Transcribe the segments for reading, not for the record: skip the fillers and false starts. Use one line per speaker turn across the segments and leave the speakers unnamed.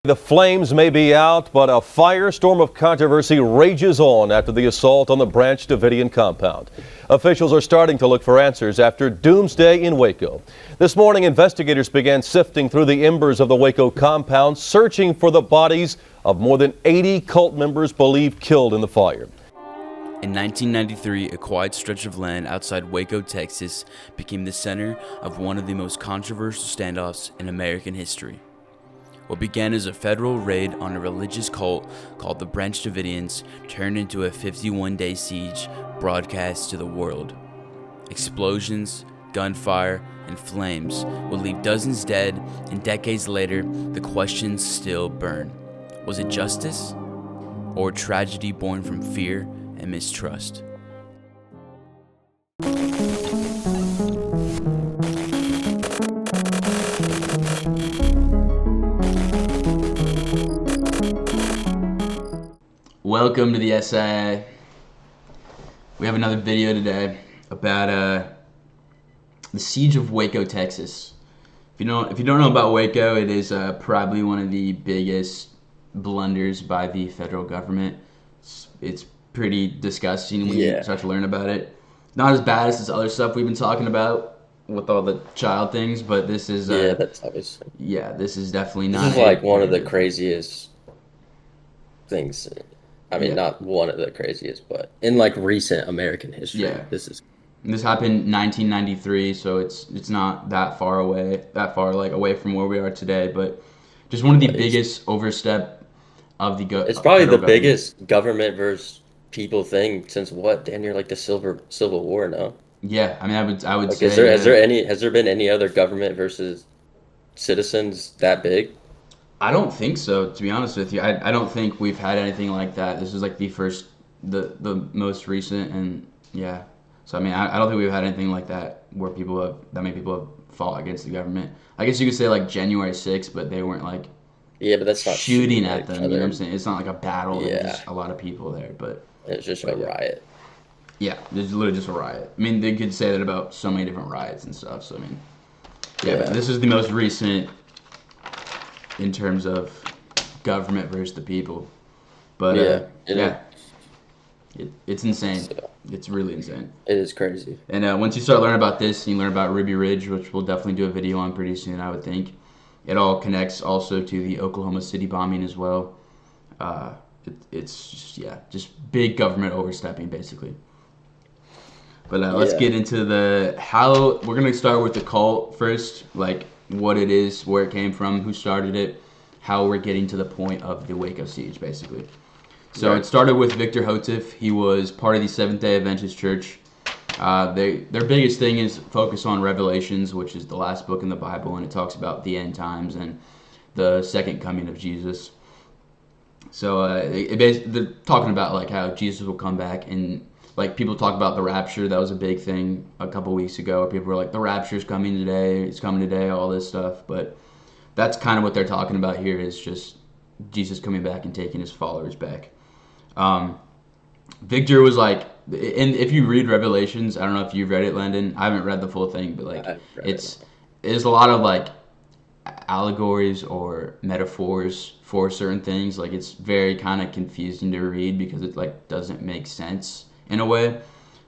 The flames may be out, but a firestorm of controversy rages on after the assault on the Branch Davidian compound. Officials are starting to look for answers after doomsday in Waco. This morning, investigators began sifting through the embers of the Waco compound, searching for the bodies of more than 80 cult members believed killed in the fire.
In 1993, a quiet stretch of land outside Waco, Texas, became the center of one of the most controversial standoffs in American history. What began as a federal raid on a religious cult called the Branch Davidians turned into a 51-day siege broadcast to the world. Explosions, gunfire, and flames would leave dozens dead, and decades later, the questions still burn. Was it justice or tragedy born from fear and mistrust? Welcome to the SIA. We have another video today about the siege of Waco, Texas. If you don't know about Waco, it is probably one of the biggest blunders by the federal government. It's pretty disgusting when you start to learn about it. Not as bad as this other stuff we've been talking about with all the child things, but this is
that's obviously.
This is definitely not.
This is like one of the craziest things. I mean, not one of the craziest, but in like recent American history.
Yeah.
This
happened in 1993, so it's not that far away from where we are today, but just one of the biggest overstep of the
It's probably the biggest government versus people thing since damn near like the Civil War, no?
Yeah, I mean, I would
like,
say.
Has there been any other government versus citizens that big?
I don't think so, to be honest with you. I don't think we've had anything like that. This is like the most recent, and yeah. So I mean, I don't think we've had anything like that where that many people have fought against the government. I guess you could say like January 6th, but they weren't like
but that's not
shooting at them. You know what I'm saying? It's not like a battle.
Yeah.
There's just a lot of people there, but
it's just a riot.
Yeah, it's literally just a riot. I mean, they could say that about so many different riots and stuff. So I mean, but this is the most recent in terms of government versus the people. But it's insane.
So,
it's really insane.
It is crazy.
And once you start learning about this, you learn about Ruby Ridge, which we'll definitely do a video on pretty soon, I would think. It all connects also to the Oklahoma City bombing as well. It's just big government overstepping, basically. But let's get into we're going to start with the cult first, like what it is, where it came from, who started it, how we're getting to the point of the Waco Siege, basically. So It started with Victor Hotif. He was part of the Seventh-day Adventist Church. Their biggest thing is focus on Revelations, which is the last book in the Bible, and it talks about the end times and the second coming of Jesus. So they're talking about like how Jesus will come back, and like people talk about the rapture. That was a big thing a couple weeks ago. People were like, the rapture's coming today, it's coming today, all this stuff. But that's kind of what they're talking about here, is just Jesus coming back and taking his followers back. Victor was like, and if you read Revelations, I don't know if you've read it, Landon. I haven't read the full thing, but like there's a lot of like allegories or metaphors for certain things. Like it's very kind of confusing to read because it like doesn't make sense in a way.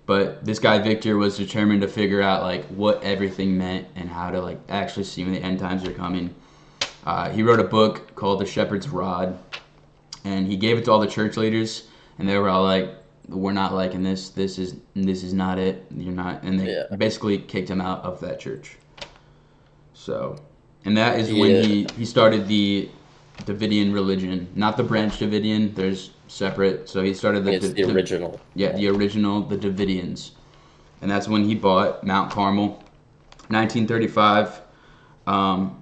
But this guy Victor was determined to figure out like what everything meant and how to like actually see when the end times are coming. He wrote a book called The Shepherd's Rod, and he gave it to all the church leaders, and they were all like, we're not liking this. This is not it. You're not. And they basically kicked him out of that church. So, and that is when he started the Davidian religion, not the Branch Davidian. There's separate. So he started
the original.
The original, the Davidians. And that's when he bought Mount Carmel, 1935. And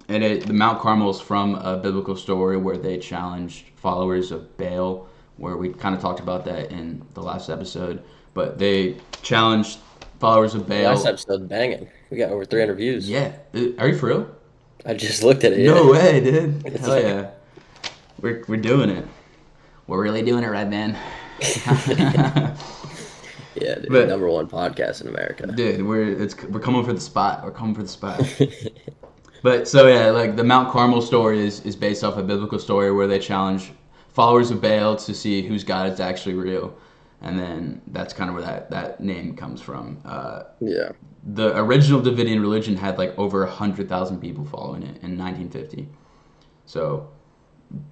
the Mount Carmel is from a biblical story where they challenged followers of Baal, where we kind of talked about that in the last episode. But they challenged followers of Baal.
Last episode banging. We got over 300 views.
Yeah. Are you for real?
I just looked at it.
No way, dude. Hell yeah. We're doing it. We're really doing it right, man.
Yeah, dude, but, number one podcast in America.
Dude, we're coming for the spot. We're coming for the spot. But so yeah, like the Mount Carmel story is based off a biblical story where they challenge followers of Baal to see whose God is actually real, and then that's kind of where that name comes from.
Yeah.
The original Davidian religion had like over 100,000 people following it in 1950. So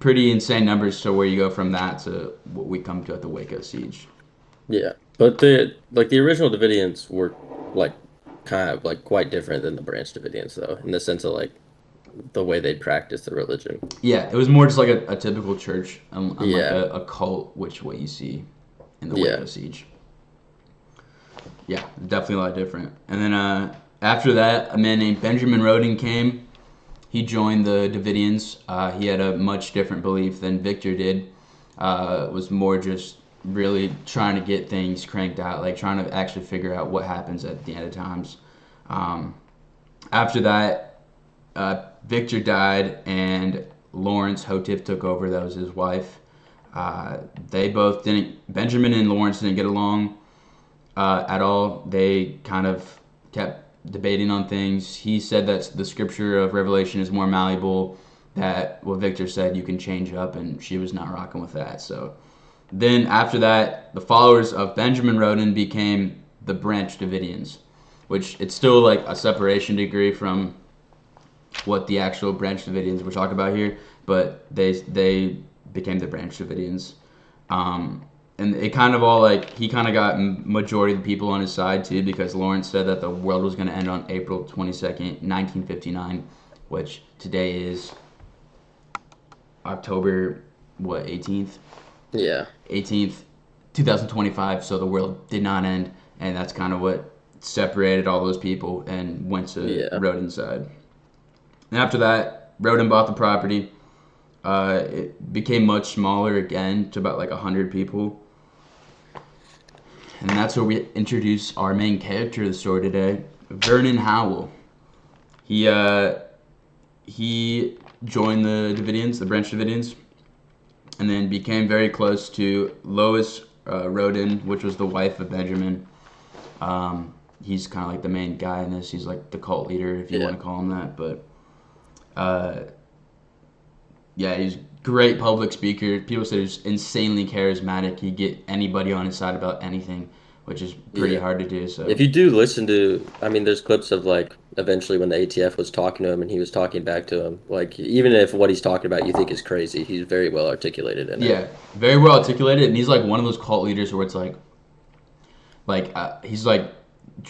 pretty insane numbers to where you go from that to what we come to at the Waco Siege.
Yeah. But the original Davidians were like kind of like quite different than the Branch Davidians though, in the sense of like the way they practice the religion.
Yeah, it was more just like a typical church, unlike
Yeah.
a cult, which what you see in the
Yeah.
Waco Siege. Yeah, definitely a lot different. And then after that, a man named Benjamin Roden came. He joined the Davidians. He had a much different belief than Victor did. Was more just really trying to get things cranked out, like trying to actually figure out what happens at the end of times. After that, Victor died, and Lawrence Hotif took over. That was his wife. They both didn't. Benjamin and Lawrence didn't get along at all. They kind of kept debating on things. He said that the scripture of Revelation is more malleable. That what Victor said you can change up, and she was not rocking with that. So then after that, the followers of Benjamin Roden became the Branch Davidians, which it's still like a separation degree from what the actual Branch Davidians we're talking about here, but they became the Branch Davidians. And it kind of all like he kind of got majority of the people on his side too, because Lawrence said that the world was going to end on April 22nd, 1959, which today is October 18th,
Yeah.
18th, 2025. So the world did not end, and that's kind of what separated all those people and went to Roden's side. And after that, Roden bought the property. It became much smaller again to about like 100 people. And that's where we introduce our main character of the story today, Vernon Howell. He joined the Davidians, the Branch Davidians, and then became very close to Lois Roden, which was the wife of Benjamin. He's kind of like the main guy in this. He's like the cult leader, if you want to call him that. But yeah, he's a great public speaker. People say he's insanely charismatic. He'd get anybody on his side about anything, which is pretty hard to do. So
If you do listen to, I mean, there's clips of like eventually when the ATF was talking to him and he was talking back to him. Like even if what he's talking about you think is crazy, he's very well articulated in it.
yeah, very well articulated, and he's like one of those cult leaders where it's like he's like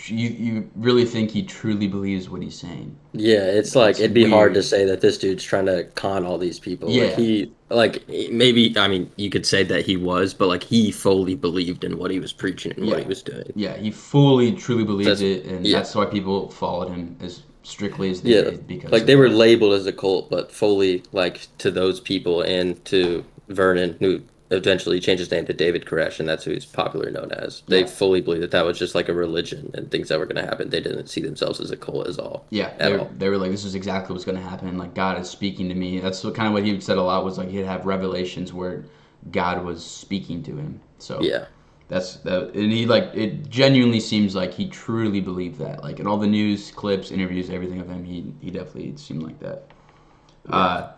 you really think he truly believes what he's saying.
Yeah, it's like
It's
it'd be hard
weird.
to say that this dude's trying to con all these people.
Yeah.
Like maybe I mean you could say that he was, but like he fully believed in what he was preaching and what he was doing.
Yeah, he fully, truly believed
That's-
it, and
yeah.
that's why people followed him as strictly as they
Yeah,
did. Because
like
of
they were
that.
labeled as a cult, but fully like to those people and to Vernon, who eventually changed his name to David Koresh, and that's who he's popularly known as. They
Yeah.
fully believed that that was just like a religion and things that were going to happen. They didn't see themselves as a cult at all.
Yeah, they were like, this is exactly what's going to happen. Like, God is speaking to me. That's kind of what he said a lot, was like he'd have revelations where God was speaking to him. So
Yeah,
and he like, it genuinely seems like he truly believed that. Like in all the news clips, interviews, everything of him, he definitely seemed like that.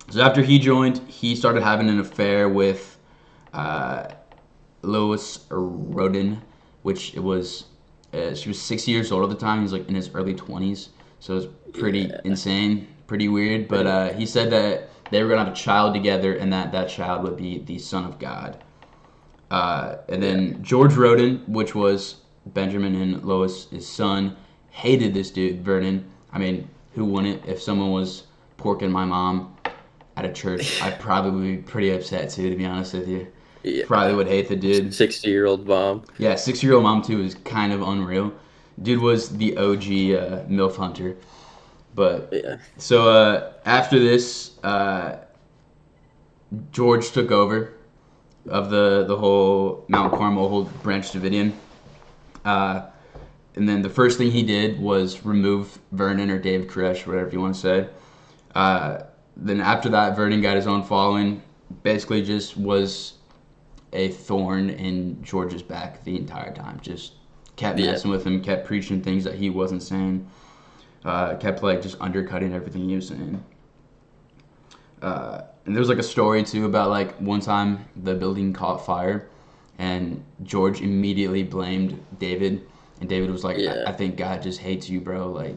So after he joined, he started having an affair with Lois Roden, which it was she was 60 years old at the time. He's like in his early 20s, so it was pretty insane, pretty weird. But he said that they were gonna have a child together, and that child would be the Son of God. And then George Roden, which was Benjamin and Lois' son, hated this dude, Vernon. I mean, who wouldn't? If someone was porking my mom at a church, I'd probably be pretty upset too, to be honest with you.
yeah.
Probably would hate the dude.
60-year-old mom.
Yeah, 6-year-old mom too is kind of unreal. Dude was the OG MILF hunter. But
Yeah,
so after this, George took over of the whole Mount Carmel, whole Branch Davidian. And then the first thing he did was remove Vernon or David Koresh, whatever you want to say. Then after that, Vernon got his own following. Basically, just was a thorn in George's back the entire time. Just kept messing with him, kept preaching things that he wasn't saying. kept like just undercutting everything he was saying. And there was like a story too about like one time the building caught fire, and George immediately blamed David, and David was like,
Yeah.
I think God just hates you, bro. Like,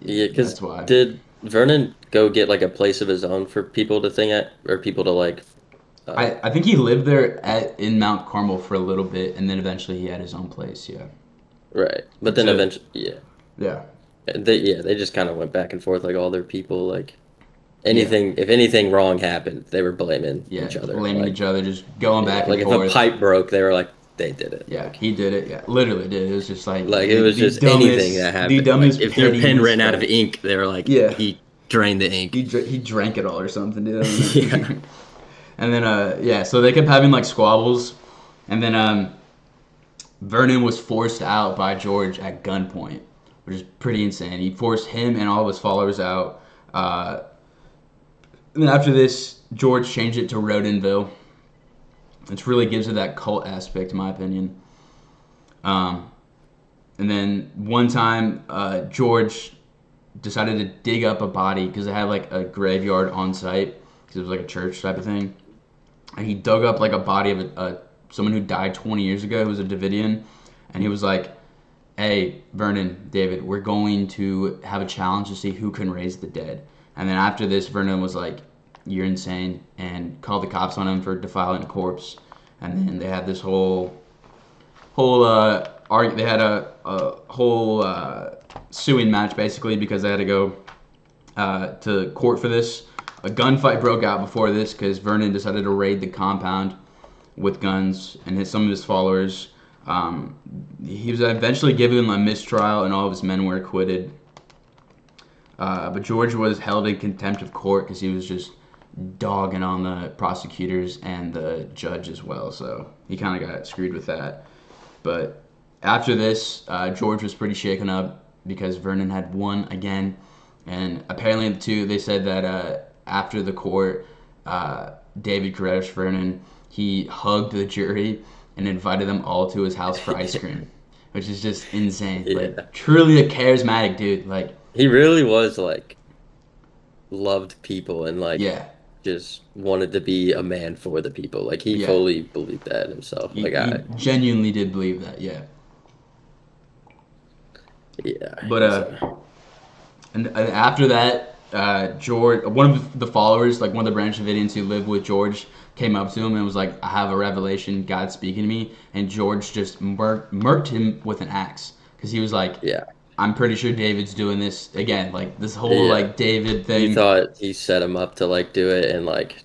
Yeah, because
that's why.
did Vernon go get like a place of his own for people to think at, or people to like?
I think he lived there in Mount Carmel for a little bit, and then eventually he had his own place. Yeah.
Right, but then
So-
eventually, yeah,
Yeah.
they just kind of went back and forth like all their people like anything if anything wrong happened, they were blaming
Yeah.
each other,
Blaming
like,
each other, just going back
like
and
if
forth.
a pipe broke, they were like they did it.
Yeah, he did it. Yeah, literally did. It was just like
It was
the
just
dumbest,
anything that happened.
The dumbest
Like, if their
petty
pen ran out of
misstep.
ink, they were like,
Yeah.
he drained the ink.
He drank it all or something, dude.
Yeah.
And then so they kept having like squabbles, and then Vernon was forced out by George at gunpoint, which is pretty insane. He forced him and all of his followers out. And then after this, George changed it to Rodinville, which really gives it that cult aspect, in my opinion. And then one time, George decided to dig up a body because they had like a graveyard on site because it was like a church type of thing. And he dug up like a body of someone who died 20 years ago who was a Davidian. And he was like, hey, Vernon, David, we're going to have a challenge to see who can raise the dead. And then after this, Vernon was like, you're insane, and called the cops on him for defiling a corpse. And then they had this whole they had a whole suing match basically because they had to go to court for this. A gunfight broke out before this because Vernon decided to raid the compound with guns and some of his followers. He was eventually given a mistrial and all of his men were acquitted. But George was held in contempt of court because he was just dogging on the prosecutors and the judge as well. So he kind of got screwed with that. But after this, George was pretty shaken up because Vernon had won again. And apparently they said that after the court, David Koresh, Vernon, he hugged the jury and invited them all to his house for ice cream, which is just insane.
Yeah.
Like, truly a charismatic dude. Like,
He really was like loved people and like just wanted to be a man for the people. Like he fully believed that himself.
he genuinely did believe that. Yeah. But and after that, George, one of the followers, like one of the Branch Davidians who lived with George, came up to him and was like, I have a revelation, God's speaking to me. And George just murked him with an axe because he was like, I'm pretty sure David's doing this again. Like this whole like David thing.
He thought he set him up to like do it and like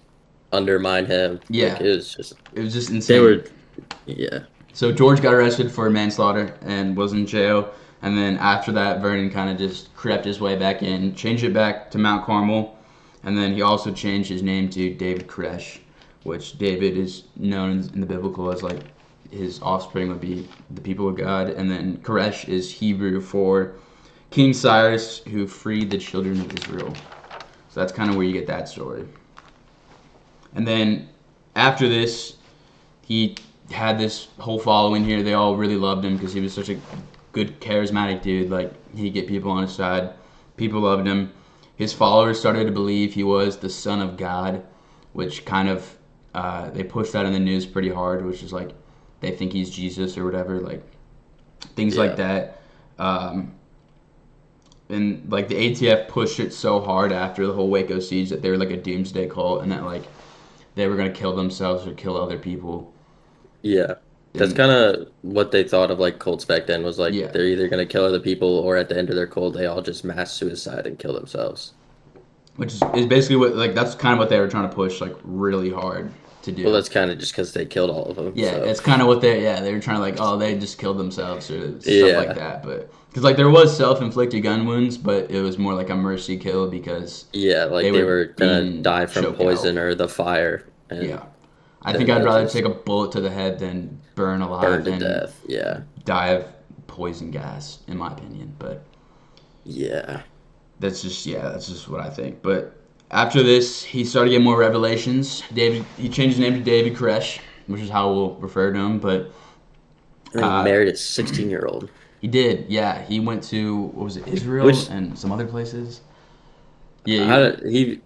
undermine him.
Yeah.
Like, it was just
insane.
Yeah.
So George got arrested for manslaughter and was in jail. And then after that, Vernon kind of just crept his way back in, changed it back to Mount Carmel. And then he also changed his name to David Koresh, which David is known in the biblical as like his offspring would be the people of God. And then Koresh is Hebrew for King Cyrus who freed the children of Israel. So that's kind of where you get that story. And then after this, he had this whole following here. They all really loved him because he was such a good, charismatic dude. Like, he'd get people on his side. People loved him. His followers started to believe he was the Son of God, which kind of, they pushed that in the news pretty hard, which is like, they think he's Jesus or whatever, like, things like that. And, like, the ATF pushed it so hard after the whole Waco Siege that they were like a doomsday cult and that, like, they were going to kill themselves or kill other people.
Yeah. That's kind of what they thought of like cults back then was like they're either going to kill other people or at the end of their cult they all just mass suicide and kill themselves.
Which is basically what like that's kind of what they were trying to push like really hard to do.
Well, that's kind of just because they killed all of them.
Yeah,
so.
it's kind of what they were trying to like they just killed themselves or stuff like that. But because like there was self-inflicted gun wounds, but it was more like a mercy kill because
like they were gonna die from poison or the fire. And
I think I'd rather take a bullet to the head than burn alive
to
and
death.
Die of poison gas, in my opinion. But that's just what I think. But after this, he started getting more revelations. He changed his name to David Koresh, which is how we'll refer to him. But
he married a 16-year-old.
He did, yeah. He went to, what was it, Israel
Which
and some other places. Yeah,
he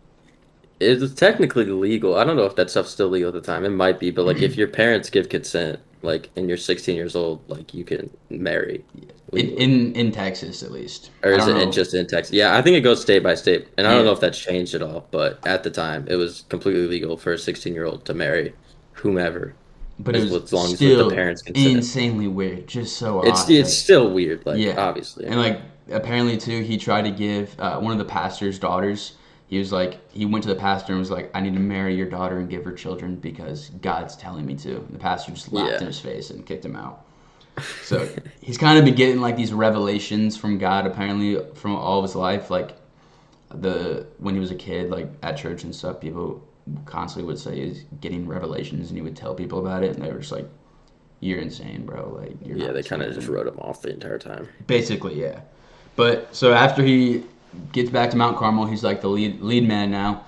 it was technically legal. I don't know if that stuff's still legal at the time. It might be, but like if your parents give consent, like and you're 16 years old, like you can marry legally.
in Texas at least.
Or
I
is
don't
it
know.
just in Texas? Yeah, I think it goes state by state, and I don't know
Yeah,
if that's changed at all. But at the time, it was completely legal for a 16-year-old to marry whomever,
but it was
as long as with the
still
parents' consent.
insanely weird, just so
It's
odd.
it's
Like,
still weird, like
yeah,
obviously.
and like apparently too, he tried to give one of the pastor's daughters. He was like, he went to the pastor and was like, "I need to marry your daughter and give her children because God's telling me to." And the pastor just laughed in
Yeah.
his face and kicked him out. So he's kind of been getting like these revelations from God apparently from all of his life. Like when he was a kid, like at church and stuff, people constantly would say he's getting revelations, and he would tell people about it, and they were just like, "You're insane, bro. Like you're
Yeah,
not
they
the same
kind of just
thing."
wrote him off the entire time.
Basically, yeah. But so after he gets back to Mount Carmel, he's like the lead man now.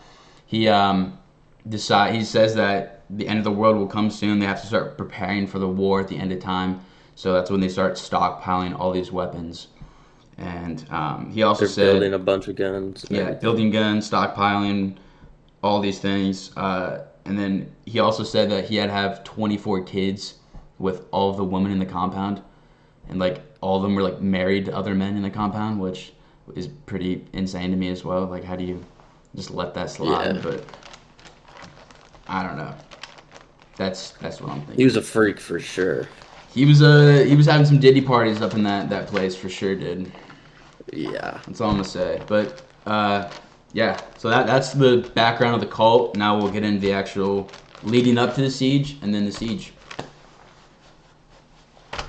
He he says that the end of the world will come soon. They have to start preparing for the war at the end of time. So that's when they start stockpiling all these weapons. And he also
They're building
said,
a bunch of guns and
yeah,
everything.
building guns, stockpiling, all these things. And then he also said that he had to have 24 kids with all of the women in the compound. And like all of them were like married to other men in the compound, which is pretty insane to me as well. Like, how do you just let that slide?
Yeah,
But I don't know. That's what I'm
he was
thinking.
a freak for sure.
He was having some Diddy parties up in that place for sure, dude.
Yeah.
That's all I'm gonna say. But yeah. So that's the background of the cult. Now we'll get into the actual leading up to the siege and then the siege.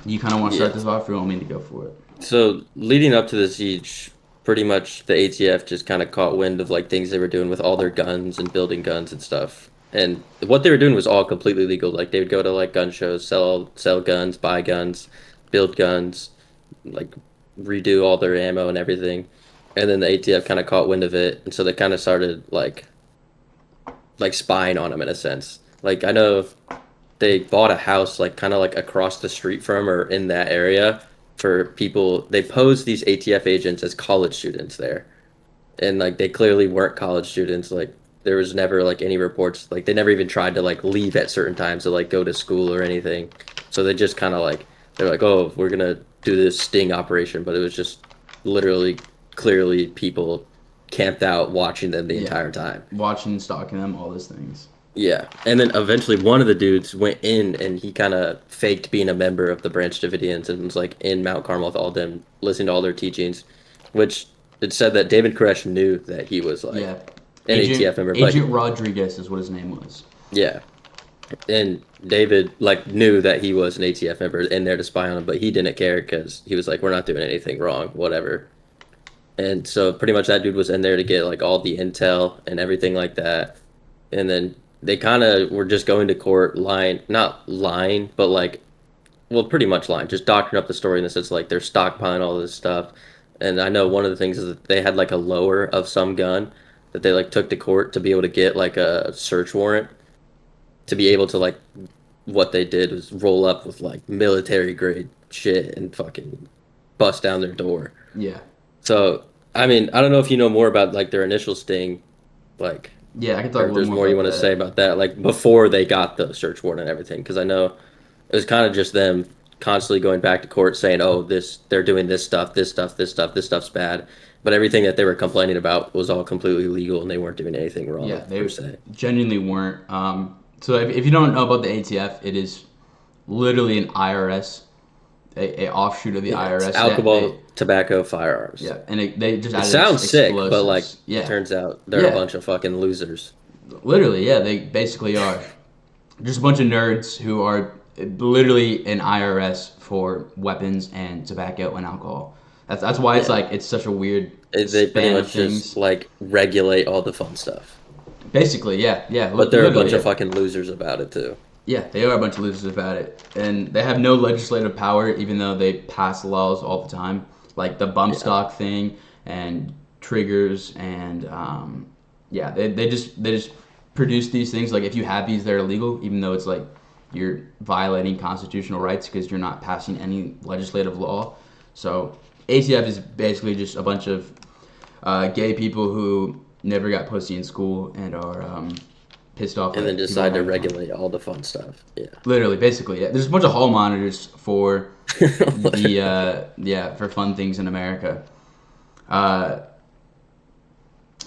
You kind of want to
Yeah.
start this off, or you want me to go for it?
So leading up to the siege, pretty much the ATF just kind of caught wind of like things they were doing with all their guns and building guns and stuff. And what they were doing was all completely legal. Like they would go to like gun shows, sell guns, buy guns, build guns, like redo all their ammo and everything. And then the ATF kind of caught wind of it, and so they kind of started like spying on them in a sense. Like I know they bought a house like kind of like across the street from or in that area for people. They posed these ATF agents as college students there, and like they clearly weren't college students. Like there was never like any reports. Like they never even tried to like leave at certain times to like go to school or anything. So they just kind of like they're like, oh, we're gonna do this sting operation, but it was just literally clearly people camped out watching them the
Yeah.
entire time.
Watching, stalking them, all those things.
Yeah, and then eventually one of the dudes went in and he kind of faked being a member of the Branch Davidians and was like in Mount Carmel with all them, listening to all their teachings, which it said that David Koresh knew that he was like
Yeah.
an
Agent
ATF member, but
Agent Rodriguez is what his name was.
yeah, and David like knew that he was an ATF member in there to spy on him, but he didn't care because he was like, we're not doing anything wrong, whatever. And so pretty much that dude was in there to get like all the intel and everything like that, and then they kind of were just going to court lying, not lying, but like, well, pretty much lying, just doctoring up the story in the sense like they're stockpiling all this stuff. And I know one of the things is that they had like a lower of some gun that they like took to court to be able to get like a search warrant to be able to like what they did was roll up with like military grade shit and fucking bust down their door.
Yeah.
So, I mean, I don't know if you know more about like their initial sting, like
Yeah, I can talk
or
a
if
little
there's
more
more you
about
want to
that.
say about that, like before they got the search warrant and everything, because I know it was kind of just them constantly going back to court saying, "Oh, this they're doing this stuff, this stuff, this stuff, this stuff's bad," but everything that they were complaining about was all completely legal and they weren't doing anything wrong
Yeah, they
per se.
genuinely weren't. So if you don't know about the ATF, it is literally an IRS, a offshoot of the
Yeah, it's
IRS.
alcohol, tobacco, firearms.
Yeah, and they just
It
added
sounds sick, but like,
explosives. Yeah,
turns out they're a
yeah,
bunch of fucking losers.
literally, yeah, they basically are. Just a bunch of nerds who are literally an IRS for weapons and tobacco and alcohol. That's why it's
Yeah.
like it's such a weird
They pretty
span of
much just
things.
like regulate all the fun stuff,
Basically, yeah, yeah.
but they're a
Literally,
bunch
yeah.
of fucking losers about it too.
Yeah, they are a bunch of losers about it. And they have no legislative power, even though they pass laws all the time. Like the bump
Yeah.
stock thing and triggers and yeah, they just produce these things. Like if you have these, they're illegal, even though it's like you're violating constitutional rights because you're not passing any legislative law. So ATF is basically just a bunch of gay people who never got pussy in school and are pissed off.
And
that
then
people
decide
are
to
having fun.
regulate all the fun stuff. Yeah.
Literally, basically, yeah. There's a bunch of hall monitors for for fun things in America. What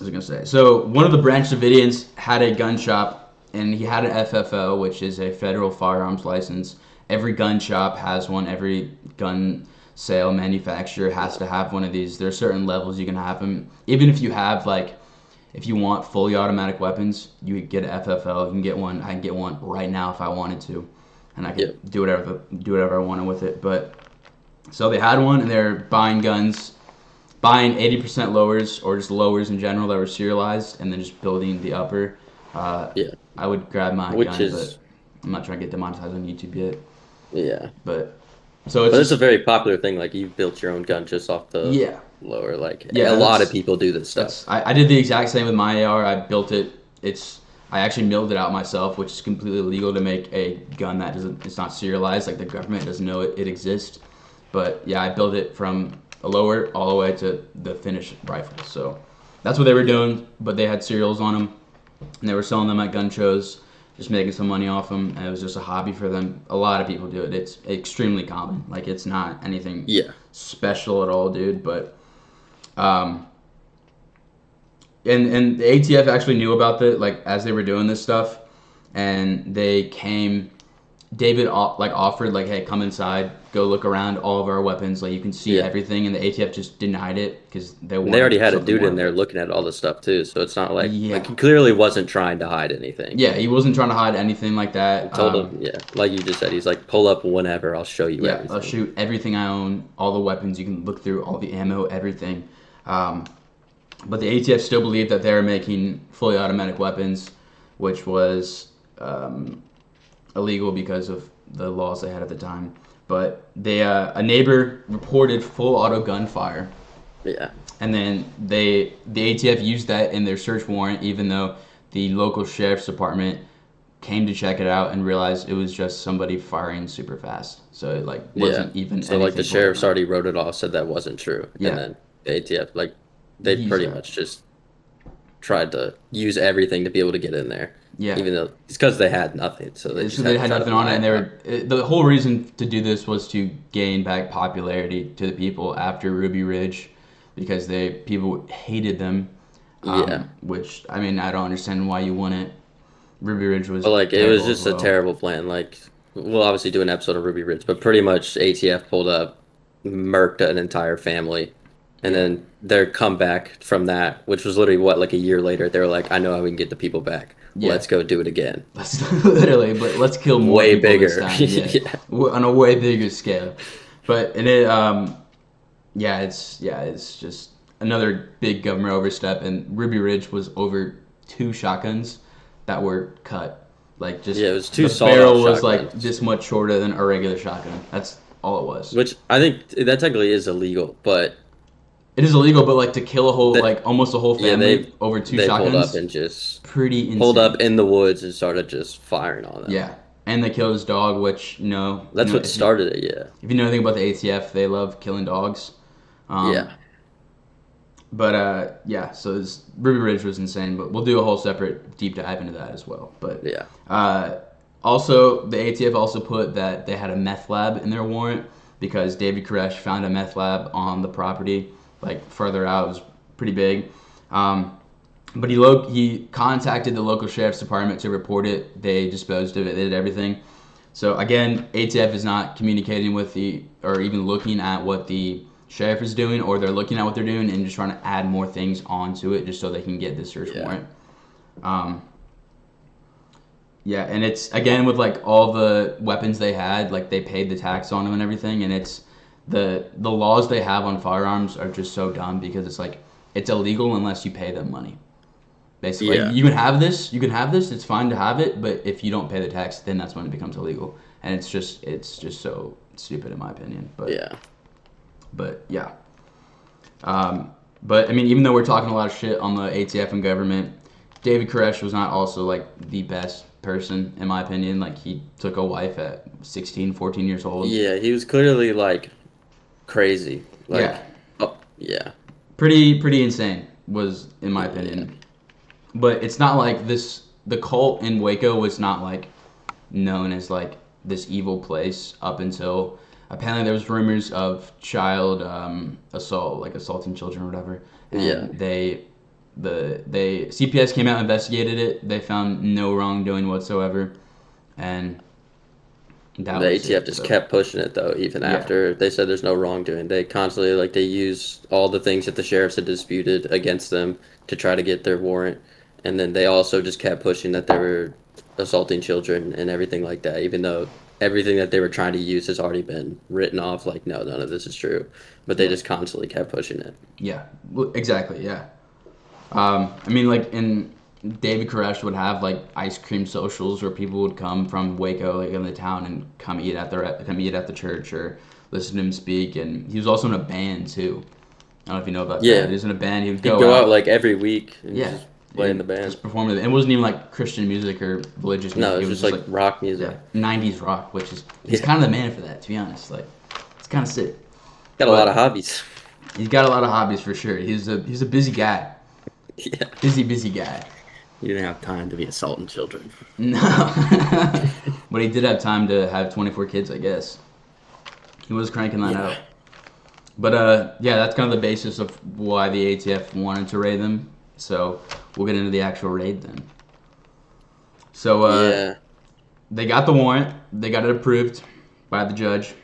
was I gonna say? So one of the Branch Davidians had a gun shop, and he had an FFL, which is a federal firearms license. Every gun shop has one. Every gun sale manufacturer has to have one of these. There are certain levels you can have them. Even if you have if you want fully automatic weapons, you could get an FFL. You can get one. I can get one right now if I wanted to, and I could do whatever I wanted with it. But so they had one, and they're buying guns, buying 80% lowers or just lowers in general that were serialized, and then just building the upper. I would grab my gun, but I'm not trying to get demonetized on YouTube yet.
Yeah.
But
it's a very popular thing. Like, you built your own gun just off the lower. Like, a lot of people do this stuff.
I did the exact same with my AR. I built it. I actually milled it out myself, which is completely illegal to make a gun that it's not serialized. Like, the government doesn't know it exists. But yeah, I built it from a lower all the way to the finished rifle. So that's what they were doing. But they had serials on them, and they were selling them at gun shows, just making some money off them, and it was just a hobby for them. A lot of people do it. It's extremely common. Like, it's not anything special at all, dude. But and the ATF actually knew about as they were doing this stuff, and they came. David offered hey, come inside, go look around all of our weapons, you can see everything, and the ATF just denied it because they
already had a dude in there looking at all this stuff too, so it's not like he clearly wasn't trying to hide anything.
Yeah, he wasn't trying to hide anything like that.
I told him, like you just said, he's like, pull up whenever, I'll show you everything.
I'll shoot everything I own, all the weapons, you can look through all the ammo, everything. But the ATF still believed that they were making fully automatic weapons, which was illegal because of the laws they had at the time. But a neighbor reported full auto gunfire.
Yeah.
And then the ATF used that in their search warrant, even though the local sheriff's department came to check it out and realized it was just somebody firing super fast. So it wasn't even.
So the sheriff's already wrote it off, said that wasn't true. Yeah. And then the ATF they pretty much just tried to use everything to be able to get in there. Yeah. Even though it's because they had nothing, so they
had nothing on it, and the whole reason to do this was to gain back popularity to the people after Ruby Ridge, because people hated them. Which I don't understand why you wouldn't. Ruby Ridge was.
But it was just a terrible plan. We'll obviously do an episode of Ruby Ridge, but pretty much ATF pulled up, murked an entire family. And then their comeback from that, which was literally a year later, they were like, I know how we can get the people back. Yeah. Let's go do it again.
Literally, but let's kill more
way
people
bigger.
This time. On a way bigger scale. But it's just another big government overstep. And Ruby Ridge was over 2 shotguns that were cut.
It was 2
the barrel was this much shorter than a regular shotgun. That's all it was.
Which I think that technically is illegal, but.
It is illegal, but to kill a whole almost a whole family over 2 shotguns.
They pulled up and just
pretty insane.
Pulled up in the woods and started just firing on them.
Yeah, and they killed his dog, which
that's what started it. Yeah.
If you know anything about the ATF, they love killing dogs. But so Ruby Ridge was insane. But we'll do a whole separate deep dive into that as well. But also the ATF also put that they had a meth lab in their warrant because David Koresh found a meth lab on the property. Further out, it was pretty big. But he contacted the local sheriff's department to report it. They disposed of it. They did everything. So again, ATF is not communicating with or even looking at what the sheriff is doing, or they're looking at what they're doing and just trying to add more things onto it just so they can get this search warrant. And it's again with all the weapons they had, they paid the tax on them and everything, and it's. The laws they have on firearms are just so dumb because it's illegal unless you pay them money. Basically, you can have this, it's fine to have it, but if you don't pay the tax, then that's when it becomes illegal. And it's just so stupid in my opinion. But even though we're talking a lot of shit on the ATF and government, David Koresh was not also the best person in my opinion. He took a wife at 16, 14 years old.
Yeah, he was clearly crazy. Like,
Yeah.
oh, yeah.
Pretty insane was in my opinion. But it's not like this. The cult in Waco was not like known as like this evil place up until apparently there was rumors of child assault, like assaulting children or whatever. And they CPS came out and investigated it. They found no wrongdoing whatsoever, and that
The
was
ATF
it.
just
So,
kept pushing it though, even
Yeah.
after they said there's no wrongdoing. They constantly like they use all the things that the sheriffs had disputed against them to try to get their warrant, and then they also just kept pushing that they were assaulting children and everything like that, even though everything that they were trying to use has already been written off. Like, no, none of this is true, but they just constantly kept pushing it.
Yeah, exactly. Yeah. I mean, like in David Koresh would have like ice cream socials where people would come from Waco, like in the town, and come eat at the church or listen to him speak. And he was also in a band too. I don't know if you know about
Yeah.
that. He was in a band. He would
He'd
go
go
out,
out like every week and
yeah,
just play in the band.
just perform. It wasn't even like Christian music or religious music.
No, it was just like rock music.
yeah, 90s rock, which is he's
Yeah.
kind of the man for that. To be honest, like it's kind of sick.
Got a
But-
lot of hobbies.
He's got a lot of hobbies for sure. He's a busy guy.
Yeah.
Busy guy.
You didn't have time to be assaulting children.
No. But he did have time to have 24 kids, I guess. He was cranking that out. But yeah, that's kind of the basis of why the ATF wanted to raid them. So we'll get into the actual raid then. So
Yeah.
they got the warrant. They got it approved by the judge.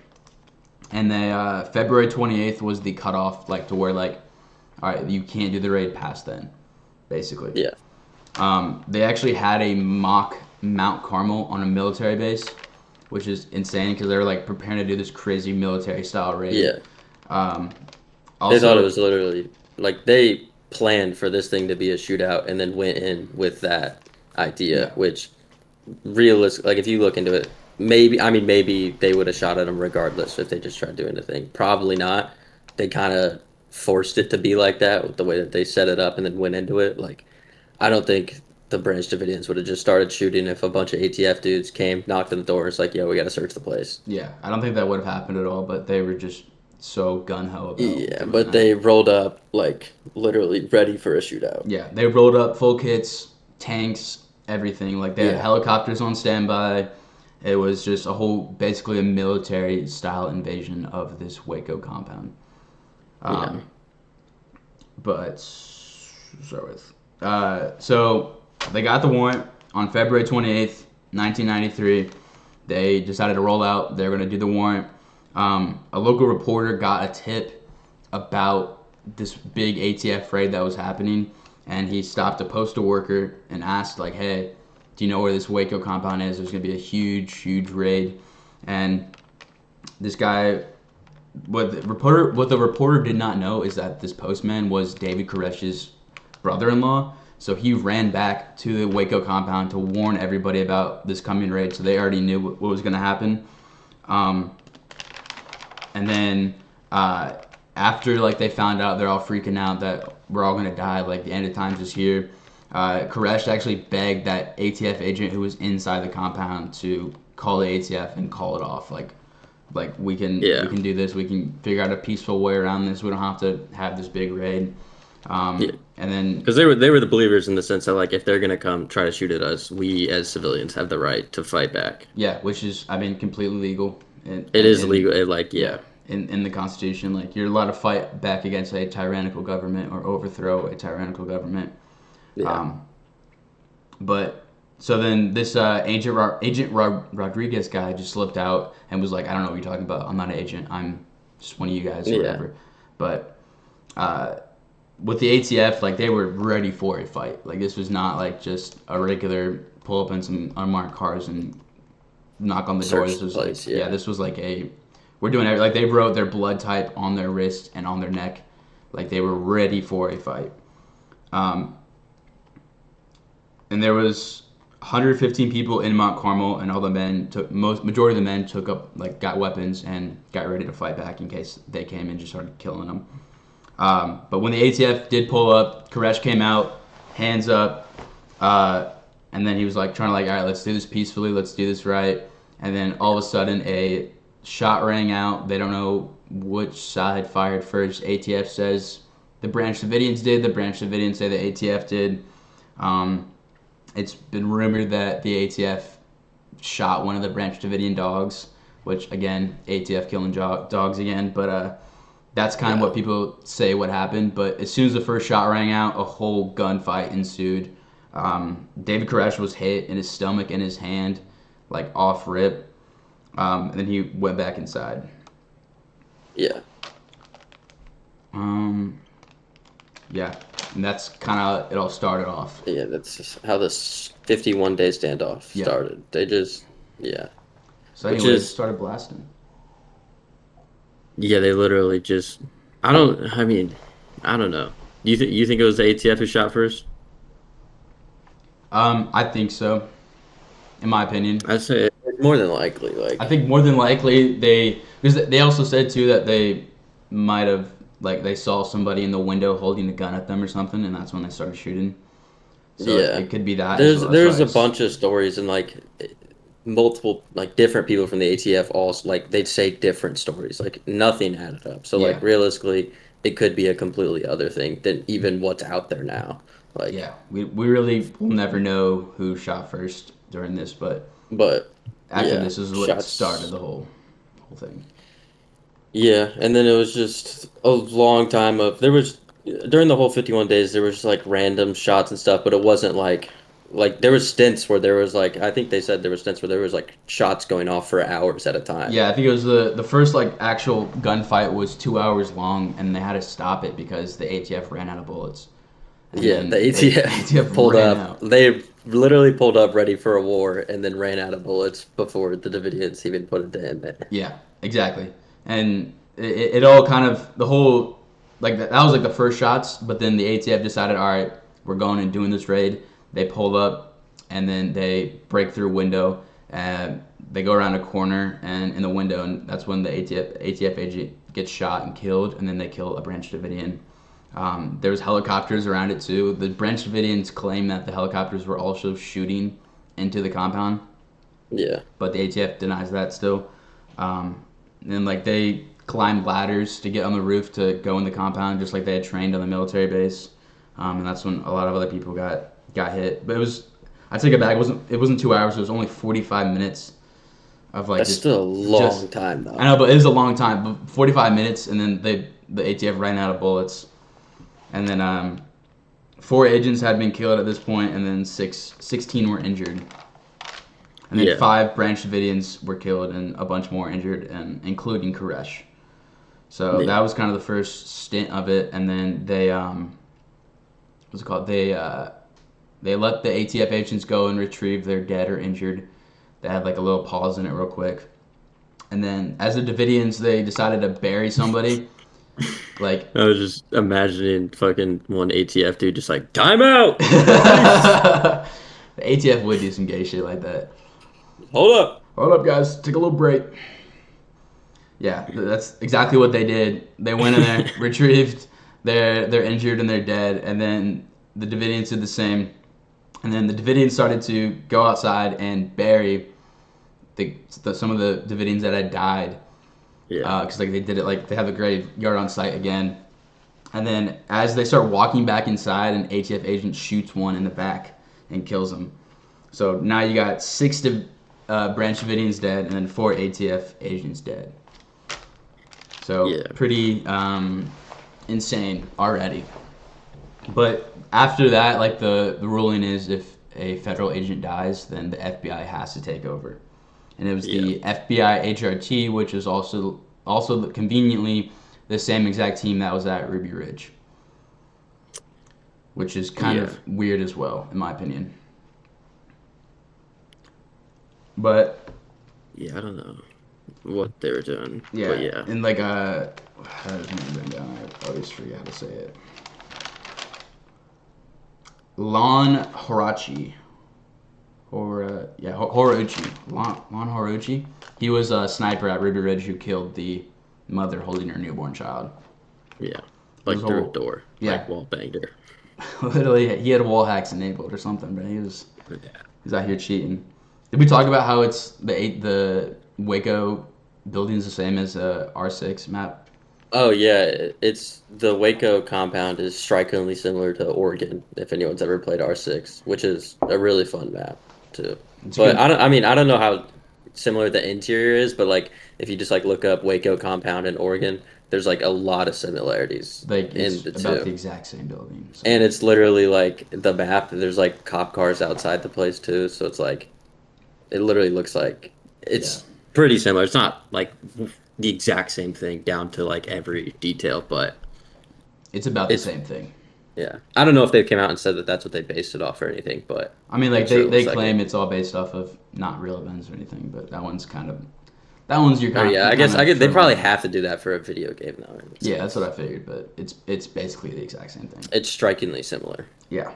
And they February 28th was the cutoff, like to where like, all right, you can't do the raid past then, basically.
Yeah.
They actually had a mock Mount Carmel on a military base, which is insane because they were like preparing to do this crazy military style raid.
Yeah.
Also,
They thought it was literally like they planned for this thing to be a shootout and then went in with that idea,
Yeah.
which realistic, like if you look into it, maybe they would have shot at them regardless if they just tried doing the thing. Probably not. They kind of forced it to be like that with the way that they set it up and then went into it. Like, I don't think the Branch Davidians would have just started shooting if a bunch of ATF dudes came, knocked on the door, it's like, yo, we got to search the place.
Yeah, I don't think that would have happened at all, but they were just so gun-ho about
Yeah,
doing
but
that.
they rolled up, like, literally ready for a shootout.
Yeah, they rolled up full kits, tanks, everything. Like, they had
Yeah.
helicopters on standby. It was just basically a military-style invasion of this Waco compound.
Yeah.
But, start with. So, they got the warrant on February 28th, 1993. They decided to roll out. They were going to do the warrant. A local reporter got a tip about this big ATF raid that was happening, and he stopped a postal worker and asked, like, hey, do you know where this Waco compound is? There's going to be a huge raid. And this guy, what the reporter did not know is that this postman was David Koresh's brother-in-law. So he ran back to the Waco compound to warn everybody about this coming raid. So they already knew what was going to happen. And then after like they found out, they're all freaking out that we're all going to die. Like the end of times is here. Koresh actually begged that ATF agent who was inside the compound to call the ATF and call it off. Like we can do this. We can figure out a peaceful way around this. We don't have to have this big raid. And then
Because they were the believers in the sense that like if they're gonna come try to shoot at us, we as civilians have the right to fight back.
yeah, which is completely legal.
It is legal.
In the Constitution, like you're allowed to fight back against a tyrannical government or overthrow a tyrannical government.
Yeah.
But so then this Agent Rodriguez guy just slipped out and was like, I don't know what you're talking about. I'm not an agent. I'm just one of you guys or whatever. But with the ATF, like they were ready for a fight. Like this was not like just a regular pull up in some unmarked cars and knock on the door. This was
place,
like this was like we're doing everything. Like they wrote their blood type on their wrist and on their neck. Like they were ready for a fight. And there was 115 people in Mount Carmel, and all the men majority of the men got weapons and got ready to fight back in case they came and just started killing them. But when the ATF did pull up, Koresh came out, hands up, and then he was like trying to all right, let's do this peacefully, let's do this right. And then all of a sudden a shot rang out. They don't know which side fired first. ATF says the Branch Davidians did. The Branch Davidians say the ATF did. It's been rumored that the ATF shot one of the Branch Davidian dogs, which, again, ATF killing dogs again. But that's kind of what people say what happened. But as soon as the first shot rang out, a whole gunfight ensued. David Koresh was hit in his stomach and his hand, like off rip. And then he went back inside.
Yeah.
Yeah. And that's kind of it all started off.
Yeah, that's just how this 51-day standoff started. They just,
So anyways, started blasting.
Yeah, they literally just, I don't know. You think it was the ATF who shot first?
I think so, in my opinion.
I'd say it's more than likely. Like,
I think more than likely because they also said too that they might have, like, they saw somebody in the window holding a gun at them or something, and that's when they started shooting. So it could be that.
There's a bunch of stories, and like multiple, like, different people from the ATF also, like, they'd say different stories, like nothing added up. So like realistically, it could be a completely other thing than even what's out there now. Like,
we really will never know who shot first during this, but after this is what started the whole thing.
Yeah, and then it was just a long time of during the whole 51 days there was like random shots and stuff, but it wasn't like there was stints where there was like, I think they said there were stints where there was like shots going off for hours at a time.
Yeah, I think it was the first like actual gunfight was 2 hours long, and they had to stop it because the ATF ran out of bullets.
And the ATF pulled up. They literally pulled up ready for a war and then ran out of bullets before the Davidians even put it in there.
Yeah, exactly. And it all kind of, the whole, like, that was like the first shots, but then the ATF decided, all right, we're going and doing this raid. They pulled up, and then they break through a window, and they go around a corner and in the window, and that's when the ATF agent gets shot and killed, and then they kill a Branch Davidian. There was helicopters around it too. The Branch Davidians claim that the helicopters were also shooting into the compound.
Yeah.
But the ATF denies that still. And like they climbed ladders to get on the roof to go in the compound, just like they had trained on the military base. And that's when a lot of other people got hit. But I take it back. It wasn't 2 hours. It was only 45 minutes of like.
That's still a long time though.
I know, but it is a long time. But 45 minutes, and then the ATF ran out of bullets. And then 4 agents had been killed at this point, and then 16 were injured. And then 5 Branch Davidians were killed, and a bunch more injured, and including Koresh. So that was kind of the first stint of it. And then they what's it called? They let the ATF agents go and retrieve their dead or injured. They had like a little pause in it real quick. And then as the Davidians, they decided to bury somebody. Like,
I was just imagining fucking one ATF dude just like, time out!
The ATF would do some gay shit like that.
Hold
up, guys. Take a little break. Yeah, that's exactly what they did. They went in there, retrieved their injured and their dead, and then the Davidians did the same. And then the Davidians started to go outside and bury some of the Davidians that had died.
Yeah.
Because like they did it, like they have a graveyard on site again. And then as they start walking back inside, an ATF agent shoots one in the back and kills him. So now you got 6 Branch Davidians dead, and then 4 ATF agents dead. So pretty insane already. But after that, like the ruling is if a federal agent dies, then the FBI has to take over. And it was the FBI HRT, which is also conveniently the same exact team that was at Ruby Ridge, which is kind of weird as well, in my opinion. But
I don't know what they were doing.
Yeah,
but
and like I always forget how to say it. Lon Horauchi. Horauchi. Lon Horauchi. He was a sniper at Ruby Ridge who killed the mother holding her newborn child.
Yeah, like through a door. Like wall banged her.
Literally, he had wall hacks enabled or something, but he was out here cheating. Did we talk about how it's the Waco buildings the same as a R6 map?
Oh yeah, it's the Waco compound is strikingly similar to Oregon, if anyone's ever played R6, which is a really fun map too.
It's
But
good.
I mean, I don't know how similar the interior is, but like if you just like look up Waco compound in Oregon, there's like a lot of similarities
Like
in
it's
the
about the
two.
exact same building. So
And it's literally like the map, there's like cop cars outside the place too, so it's like it literally looks like
yeah,
it's pretty similar. It's not like the exact same thing down to like every detail, but
it's about the
it's
same thing.
yeah. I don't know if they came out and said that that's what they based it off or anything, but
I mean, like
it sure
they
looks like it.
claim it's all based off of not real events or anything, but that one's
Oh yeah, I guess they
trim
probably
on.
have to do that for a video game now. In a
Yeah, that's what I
sense.
figured, but it's basically the exact same thing.
It's strikingly similar.
Yeah.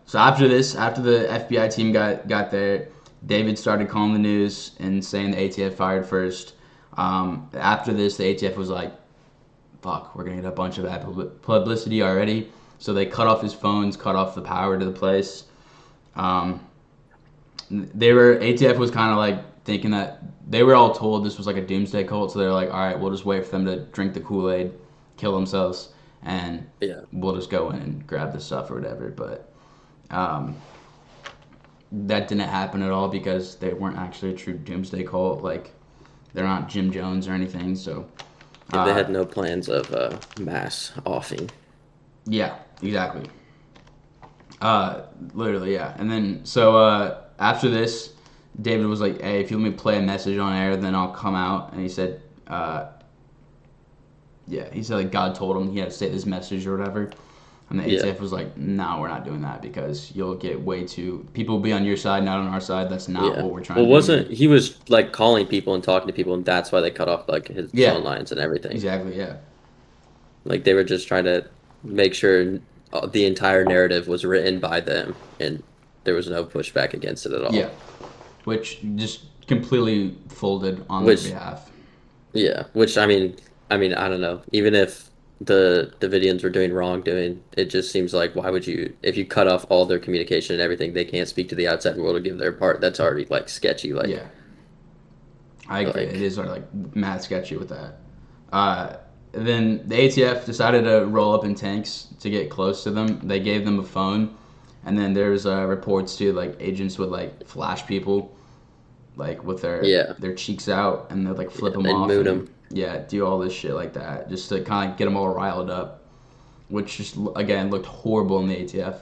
So after the FBI team got there, David started calling the news and saying the ATF fired first. After this, the ATF was like, "Fuck, we're gonna get a bunch of bad publicity already." So they cut off his phones, cut off the power to the place. Um, ATF was kind of like thinking that they were all told this was like a doomsday cult, so they're like, all right, we'll just wait for them to drink the Kool-Aid, kill themselves, and
Yeah.
we'll just go in and grab the stuff or whatever. But um, that didn't happen at all because they weren't actually a true doomsday cult. Like they're not Jim Jones or anything. So
Yeah, they had
uh,
no plans of mass offing.
yeah, exactly. Literally, yeah. And then after this, David was like, "Hey, if you let me play a message on air, then I'll come out." And he said, "Yeah." He said like God told him he had to say this message or whatever. And the
Yeah.
ATF was like, "No, we're not doing that because you'll get way too people will be on your side, not on our side. That's not
Yeah.
what we're
Well,
trying to do here."
wasn't he was like calling people and talking to people, and that's why they cut off like his
Yeah,
phone lines and everything.
exactly. Yeah,
Like they were just trying to make sure the entire narrative was written by them, and there was no pushback against it at
yeah.
all.
Which just completely folded on their
Which,
behalf.
yeah, which I don't know. Even if the Davidians were doing wrongdoing, it just seems like why would you, if you cut off all their communication and everything, they can't speak to the outside world or give their part. That's already like sketchy.
Yeah, I agree. It
Like
is sort of like mad sketchy with that. Uh, then the ATF decided to roll up in tanks to get close to them. They gave them a phone, and then there's reports too, like agents would like flash people, like with
yeah,
their cheeks out, and they'd like flip
yeah,
them
and
off,
moon
and
them.
yeah, do all this shit like that, just to kind of get them all riled up, which just again looked horrible in the ATF.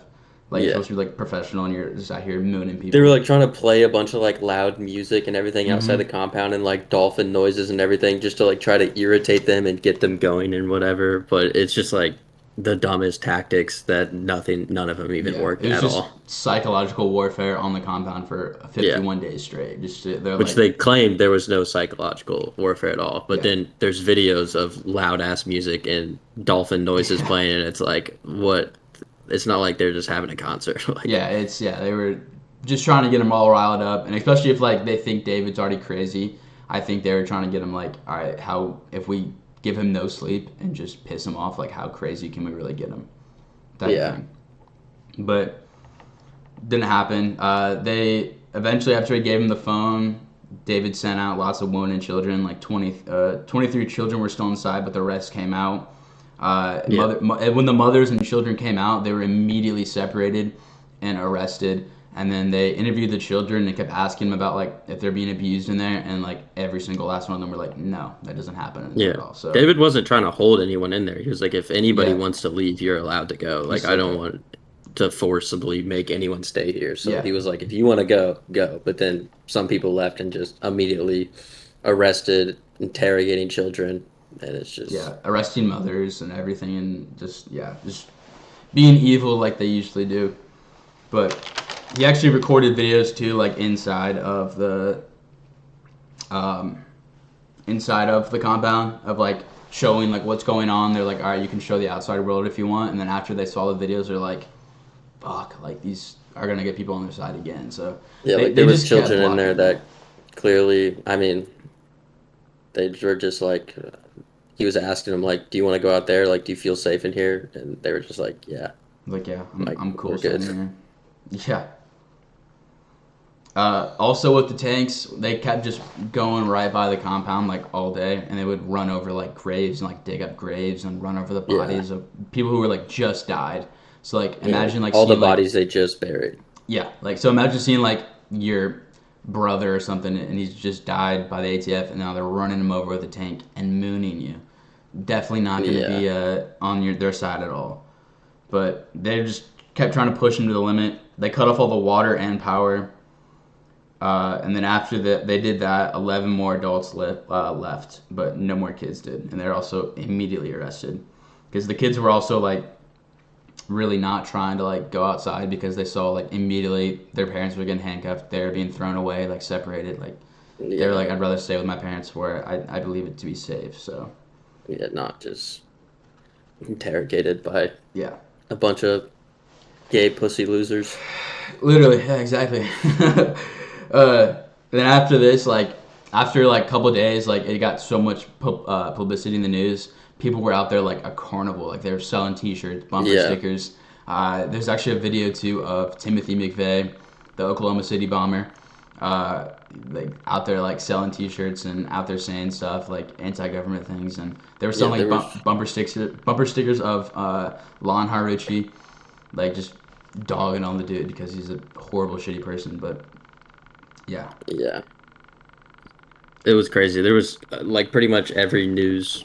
Like you're
Yeah.
supposed to be like professional, and you're just out here mooning
They were
people.
like trying to play a bunch of like loud music and everything outside the
Hmm.
compound and like dolphin noises and everything just to like try to irritate them and get them going and whatever. But it's just like the dumbest tactics that none of them even
Yeah,
work
it was
at
just
all.
psychological warfare on the compound for
Yeah.
51 days straight. Just they're
Which
like,
they claimed there was no psychological warfare at all. But
yeah,
then there's videos of loud ass music and dolphin noises
yeah,
playing and it's like what it's not like they're just having a concert. Like
yeah. They were just trying to get him all riled up, and especially if like they think David's already crazy. I think they were trying to get him like, all right, how if we give him no sleep and just piss him off, like how crazy can we really get him? Type of
yeah.
thing. But didn't happen. They eventually, after he gave him the phone, David sent out lots of wounded children. Like 23 children were still inside, but the rest came out.
Yeah.
When the mothers and children came out, they were immediately separated and arrested. And then they interviewed the children and kept asking them about like if they're being abused in there, and like every single last one of them were like, no, that doesn't happen in there
Yeah.
at all. So
David wasn't trying to hold anyone in there. He was like, if anybody
yeah,
wants to leave, you're allowed to go.
he
Like, I
said
don't
that.
want to forcibly make anyone stay here. So
Yeah,
he was like, if you want to go, go. But then some people left and just immediately arrested, interrogating children. And it's just,
yeah, arresting mothers and everything, and just being evil like they usually do. But he actually recorded videos too, like um, inside of the compound of like showing like what's going on. They're like, all right, you can show the outside world if you want. And then after they saw the videos, they're like, fuck, like these are gonna get people on their side again. So
yeah, like
they
there was
just kept
children in there
blocking them.
that clearly, I mean, they were just like, he was asking them, like, do you want to go out there? Like, do you feel safe in here? And they were just like, yeah,
Like, yeah,
like,
I'm
we're
cool
good.
sitting here. Yeah. Also with the tanks, they kept just going right by the compound like all day, and they would run over like graves and like dig up graves and run over the
Yeah.
bodies of people who were like just died. So like
Yeah,
imagine like
all the
seeing like
bodies they just buried.
yeah, like so imagine seeing like your brother or something and he's just died by the ATF and now they're running him over with a tank and mooning you. Definitely not going to
Yeah.
be on their side at all. But they just kept trying to push him to the limit. They cut off all the water and power. And then after that, they did that. 11 more adults left, but no more kids did, and they're also immediately arrested because the kids were also like really not trying to like go outside because they saw like immediately their parents were getting handcuffed, they were being thrown away, like separated. Like they were like, I'd rather stay with my parents where I believe it to be safe. So
Yeah, not just interrogated by
yeah,
a bunch of gay pussy losers.
literally, yeah, exactly. Then after this, like after like a couple of days, like it got so much publicity in the news. People were out there like a carnival, like they were selling T-shirts, bumper stickers. There's actually a video too of Timothy McVeigh, the Oklahoma City bomber, like out there like selling T-shirts and out there saying stuff like anti-government things, and they were selling bumper stickers of Lon Richie, like just dogging on the dude because he's a horrible, shitty person. But yeah,
It was crazy. There was like pretty much every news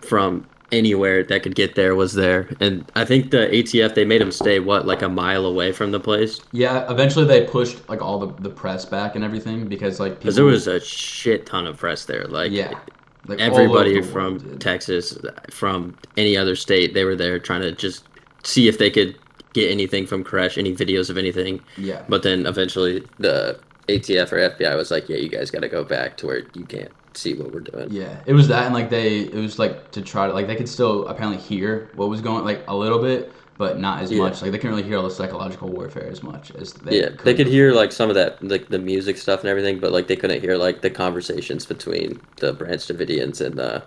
from anywhere that could get there was there. And I think the ATF, they made him stay, what, like a mile away from the place?
yeah. Eventually, they pushed like all the press back and everything because like
Because there was a shit ton of press there. Like,
yeah, like
everybody from Texas, from any other state, they were there trying to just see if they could get anything from Koresh, any videos of anything.
Yeah.
But then eventually the ATF or FBI was like, yeah, you guys got to go back to where you can't see what we're doing.
Yeah, it was that, and like it was like to try to like they could still apparently hear what was going like a little bit, but not as much. Like they couldn't really hear all the psychological warfare as much as they
they could hear like some of that, like the music stuff and everything, but like they couldn't hear like the conversations between the Branch Davidians and the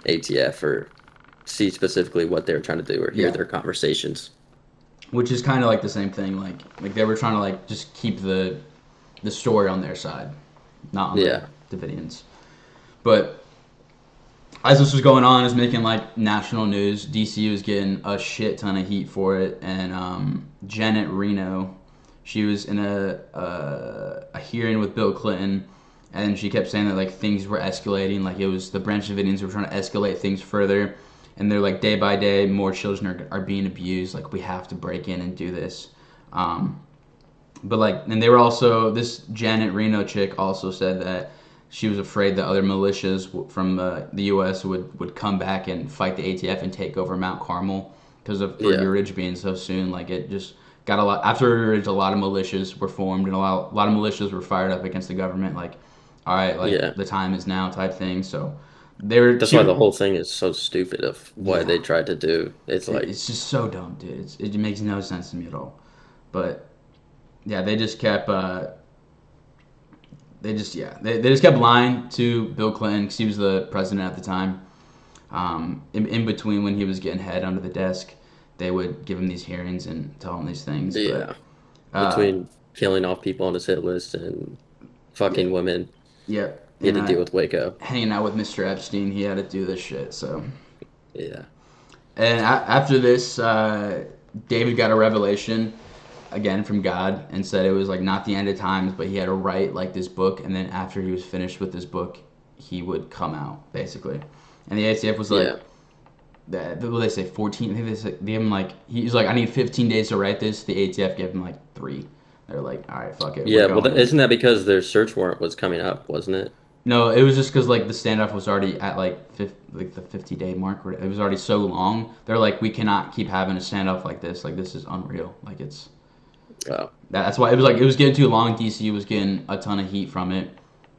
ATF or see specifically what they were trying to do or hear their conversations.
Which is kind of like the same thing. Like they were trying to like just keep the story on their side, not on the Davidians. But as this was going on, it was making like national news. DC was getting a shit ton of heat for it, and Janet Reno, she was in a hearing with Bill Clinton, and she kept saying that like things were escalating. Like it was the Branch Davidians were trying to escalate things further, and they're like day by day more children are being abused. Like we have to break in and do this. But like, and they were also, this Janet Reno chick also said that she was afraid that other militias from the U.S. would come back and fight the ATF and take over Mount Carmel because of Ruby Ridge being so soon. Like it just got a lot after Ruby Ridge. A lot of militias were formed and a lot of militias were fired up against the government. Like, all right, like the time is now type thing. So they were.
That's why the whole thing is so stupid of what they tried to do. It's like
it's just so dumb, dude. It makes no sense to me at all. But yeah, they just kept. They just kept lying to Bill Clinton because he was the president at the time. In between when he was getting head under the desk, they would give him these hearings and tell him these things.
Yeah. Between killing off people on his hit list and fucking women.
Yep.
He had to deal with Waco.
Hanging out with Mr. Epstein, he had to do this shit. So.
Yeah.
And after this, David got a revelation. Again from God, and said it was like not the end of times, but he had to write like this book, and then after he was finished with this book, he would come out basically. And the ATF was like, what did they say, 14? I think they gave him like, he's like, I need 15 days to write this. The ATF gave him like 3. They're like, all right, fuck it.
Yeah, well, isn't that because their search warrant was coming up, wasn't it?
No, it was just because like the standoff was already at like the 50-day mark. It was already so long. They're like, we cannot keep having a standoff like this. Like this is unreal. Like it's.
Oh.
That's why it was getting too long. DC was getting a ton of heat from it.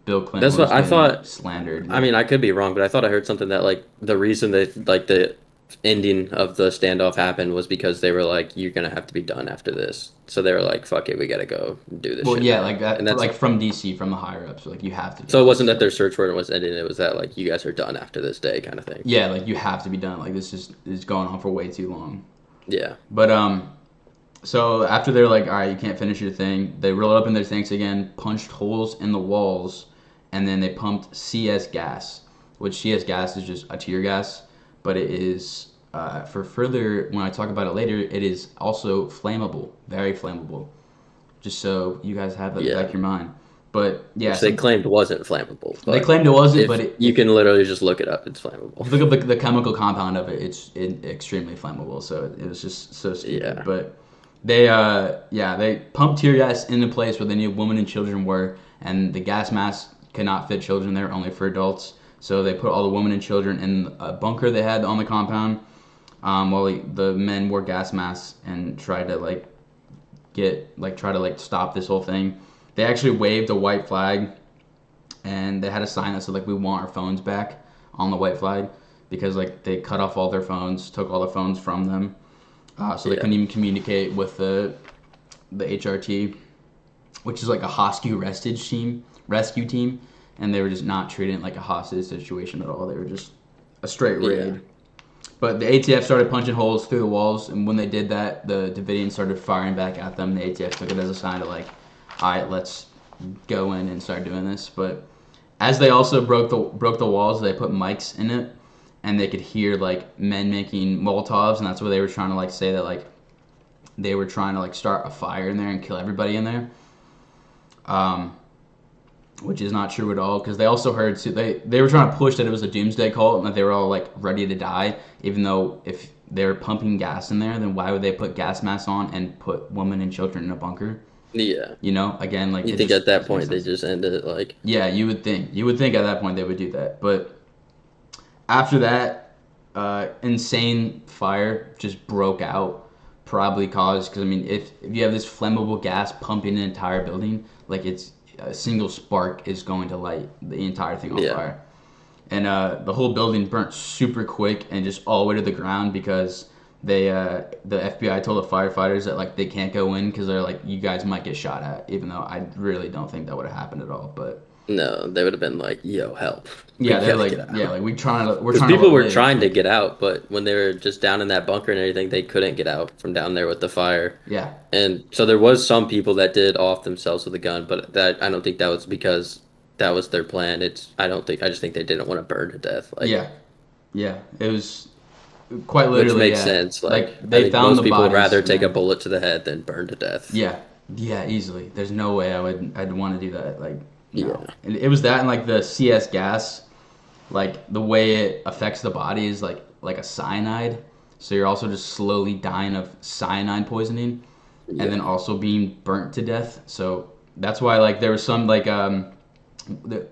Bill Clinton.
That's what I thought.
Slandered.
I mean, I could be wrong, but I thought I heard something that like the reason that like the ending of the standoff happened was because they were like, you're gonna have to be done after this. So they were like, fuck it, we gotta go do this.
Well,
shit
yeah,
now.
like that.
And that's
like from DC, from the higher ups, like you have to.
So it wasn't that their search warrant was ending; it was that like you guys are done after this day, kind of thing.
Yeah, like you have to be done. Like this is going on for way too long.
Yeah.
But So after they're like, all right, you can't finish your thing, they rolled up in their tanks again, punched holes in the walls, and then they pumped CS gas, which CS gas is just a tear gas, but it is, for further, when I talk about it later, it is also flammable, very flammable, just so you guys have that in the back of your mind. But yeah,
Which they claimed wasn't flammable.
they claimed it wasn't, but
you can literally just look it up. It's flammable.
if you look up the chemical compound of it, it's extremely flammable. So it was just so stupid.
Yeah.
But they pumped tear gas into place where they knew women and children were, and the gas mask could not fit children there, only for adults. So they put all the women and children in a bunker they had on the compound, while the men wore gas masks and tried to stop this whole thing. They actually waved a white flag, and they had a sign that said like, "We want our phones back," on the white flag, because like they cut off all their phones, took all the phones from them, so they couldn't even communicate with the HRT, which is like a hostage rescue team, and they were just not treating it like a hostage situation at all. They were just a straight raid. But the ATF started punching holes through the walls, and when they did that, the Davidians started firing back at them. The ATF took it as a sign to like, all right, let's go in and start doing this. But as they also broke the walls, they put mics in it, and they could hear like men making Molotovs, and that's where they were trying to like say that like they were trying to like start a fire in there and kill everybody in there. Which is not true at all, because they also heard they were trying to push that it was a doomsday cult and that they were all like ready to die, even though if they were pumping gas in there, then why would they put gas masks on and put women and children in a bunker?
Yeah.
You know, again, like
you think at that point they just ended it like.
Yeah, you would think at that point they would do that, but after that, insane fire just broke out, probably caused, because I mean, if you have this flammable gas pumping an entire building, like it's a single spark is going to light the entire thing on fire. And the whole building burnt super quick and just all the way to the ground, because the FBI told the firefighters that like they can't go in because they're like, you guys might get shot at, even though I really don't think that would have happened at all. But
no, they would have been like, yo, help.
Yeah, they're like, yeah, like we're trying to
people were trying to get out, but when they were just down in that bunker and everything, they couldn't get out from down there with the fire.
Yeah.
And so there was some people that did off themselves with a gun, but that I don't think that was because that was their plan. I just think they didn't want to burn to death. Like,
yeah, it was quite literally.
Which makes sense. Like
they found
most people would rather take
a
a bullet to the head than burn to death.
Yeah, easily. There's no way I'd want to do that. Like, no.
Yeah.
And it was that, and like the CS gas, like the way it affects the body is like a cyanide. So you're also just slowly dying of cyanide poisoning, and then also being burnt to death. So that's why like there was some like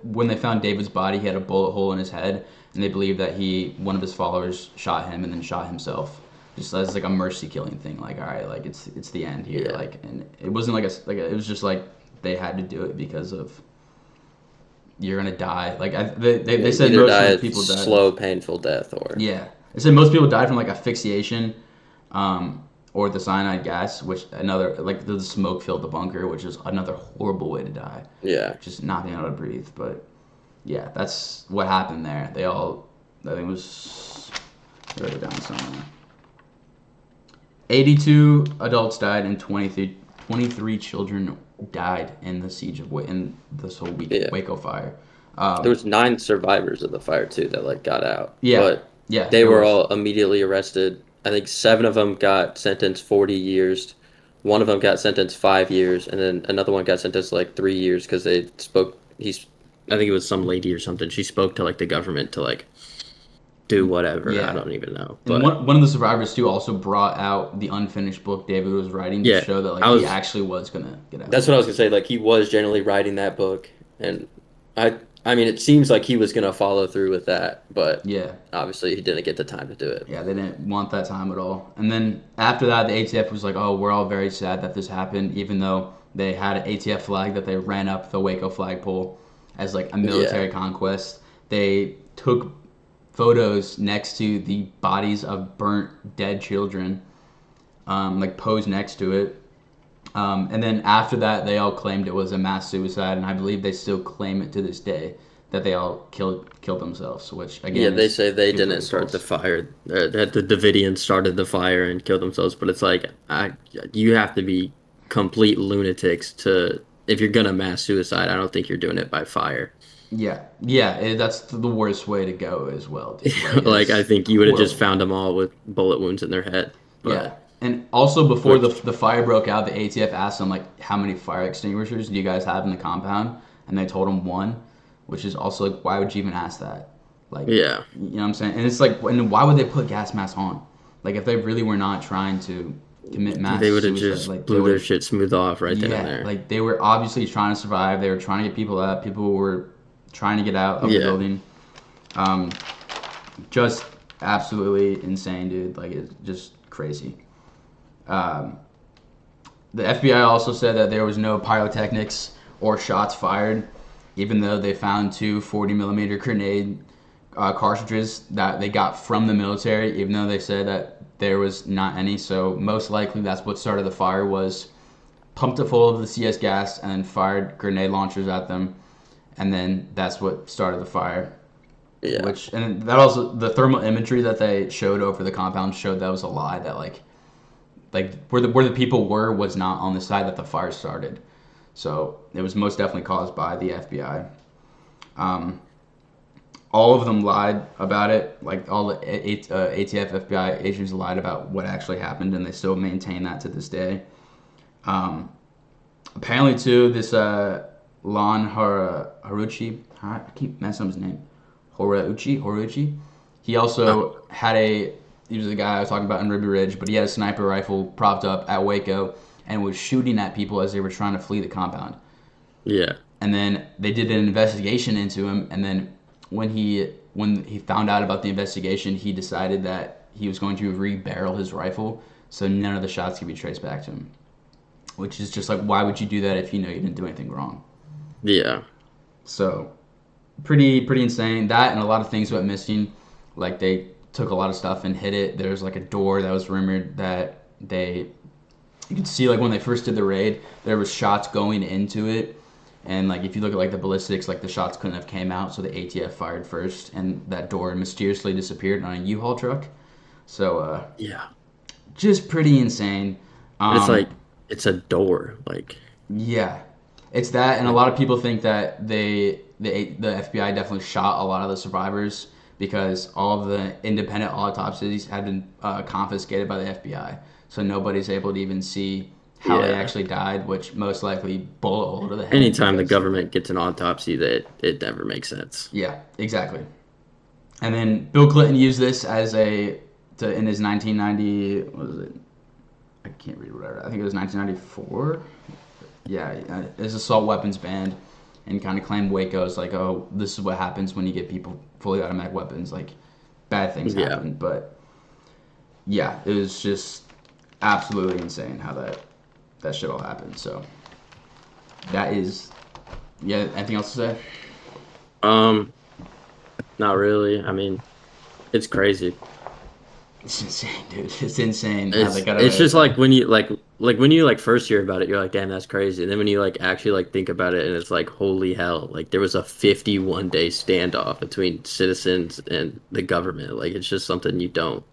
when they found David's body, he had a bullet hole in his head, and they believe that one of his followers shot him and then shot himself, just as like a mercy killing thing. Like, all right, like it's the end here.
Yeah.
Like, and it wasn't it was just like they had to do it because of you're gonna die. Like they said most people died
slow, painful death, or
they said most people died from like asphyxiation, or the cyanide gas, which another like the smoke filled the bunker, which is another horrible way to die.
Yeah,
just not being able to breathe. But yeah, that's what happened there. I think it was, write it down somewhere. 82 adults died and 23 children died in the siege in this whole Waco fire.
There was 9 survivors of the fire too that like got out.
But
they were all immediately arrested. I think 7 of them got sentenced 40 years. One of them got sentenced 5 years, and then another one got sentenced like 3 years because they spoke. I think it was some lady or something. She spoke to like the government to like do whatever. I don't even know. But
and one of the survivors too also brought out the unfinished book David was writing to show that like he actually was gonna get out.
That's what I was gonna say. Like he was generally writing that book, and I mean, it seems like he was gonna follow through with that, but obviously he didn't get the time to do it.
Yeah, they didn't want that time at all. And then after that, the ATF was like, "Oh, we're all very sad that this happened," even though they had an ATF flag that they ran up the Waco flagpole as like a military conquest. They took photos next to the bodies of burnt, dead children, like posed next to it. And then after that, they all claimed it was a mass suicide, and I believe they still claim it to this day, that they all killed themselves, which again,
Yeah, they
is
say they
completely
didn't start the
false.
fire. That the Davidians started the fire and killed themselves. But it's like, you have to be complete lunatics to if you're gonna mass suicide. I don't think you're doing it by fire.
Yeah, yeah, that's the worst way to go as well, dude. Like
Like I
it's
think you would have just
horrible.
found them all with bullet wounds in their head.
Yeah,
But
and also before
which
the fire broke out, the ATF asked them like, "How many fire extinguishers do you guys have in the compound?" And they told them one, which is also like, why would you even ask that? Like,
yeah,
you know what I'm saying? And it's like, and why would they put gas masks on? Like, if they really were not trying to commit mass
they would have
suicide,
just
like they
blew their
would,
shit smooth off right then and
yeah,
there.
like they were obviously trying to survive. They were trying to get people out. People were trying to get out of the
Yeah,
building. Um, just absolutely insane, dude. Like it's just crazy. Um, the FBI also said that there was no pyrotechnics or shots fired, even though they found two 40 millimeter grenade cartridges that they got from the military, even though they said that there was not any. So most likely that's what started the fire was pumped it full of the CS gas and then fired grenade launchers at them. And then that's what started the fire.
yeah,
Which, and that also, the thermal imagery that they showed over the compound showed that was a lie, that like where the people were was not on the side that the fire started. So it was most definitely caused by the FBI. Um, all of them lied about it. Like all the ATF FBI agents lied about what actually happened, and they still maintain that to this day. Um, apparently, too, this Lon Haruchi, I keep messing up his name, Horuchi. He
oh,
also had he was the guy I was talking about in Ruby Ridge, but he had a sniper rifle propped up at Waco and was shooting at people as they were trying to flee the compound.
yeah,
And then they did an investigation into him, and then when he found out about the investigation, he decided that he was going to re-barrel his rifle so none of the shots could be traced back to him. Which is just like, why would you do that if you know you didn't do anything wrong?
yeah,
So pretty insane. That and a lot of things went missing. Like they took a lot of stuff and hid it. There's like a door that was rumored that you could see like when they first did the raid, there was shots going into it. And like if you look at like the ballistics, like the shots couldn't have came out, so the ATF fired first, and that door mysteriously disappeared on a U-Haul truck. So
yeah.
just pretty insane.
But it's
Um,
like it's a door.
yeah, it's that, and a
Like
lot of people think that the FBI definitely shot a lot of the survivors because all of the independent autopsies had been confiscated by the FBI, so nobody's able to even see how they
yeah.
actually died, which most likely bullet hole to the head
Anytime the
because
government gets an autopsy, that it never makes sense.
yeah, exactly. And then Bill Clinton used this as in his 1990, what was it? I can't read whatever. I think it was 1994. Yeah, his assault weapons banned, and kind of claimed Waco as like, oh, this is what happens when you get people fully automatic weapons. Like, bad things
Yeah.
happen. But yeah, it was just absolutely insane how that shit all happened. So that is, yeah. Anything else to say?
Um, Not really. I mean, it's crazy.
It's insane, dude. It's insane how they
It's
got
it's
away with
just
that.
like when you like when you like first hear about it, you're like, damn, that's crazy. And then when you like actually like think about it, and it's like, holy hell! Like there was a 51-day standoff between citizens and the government. Like it's just something you don't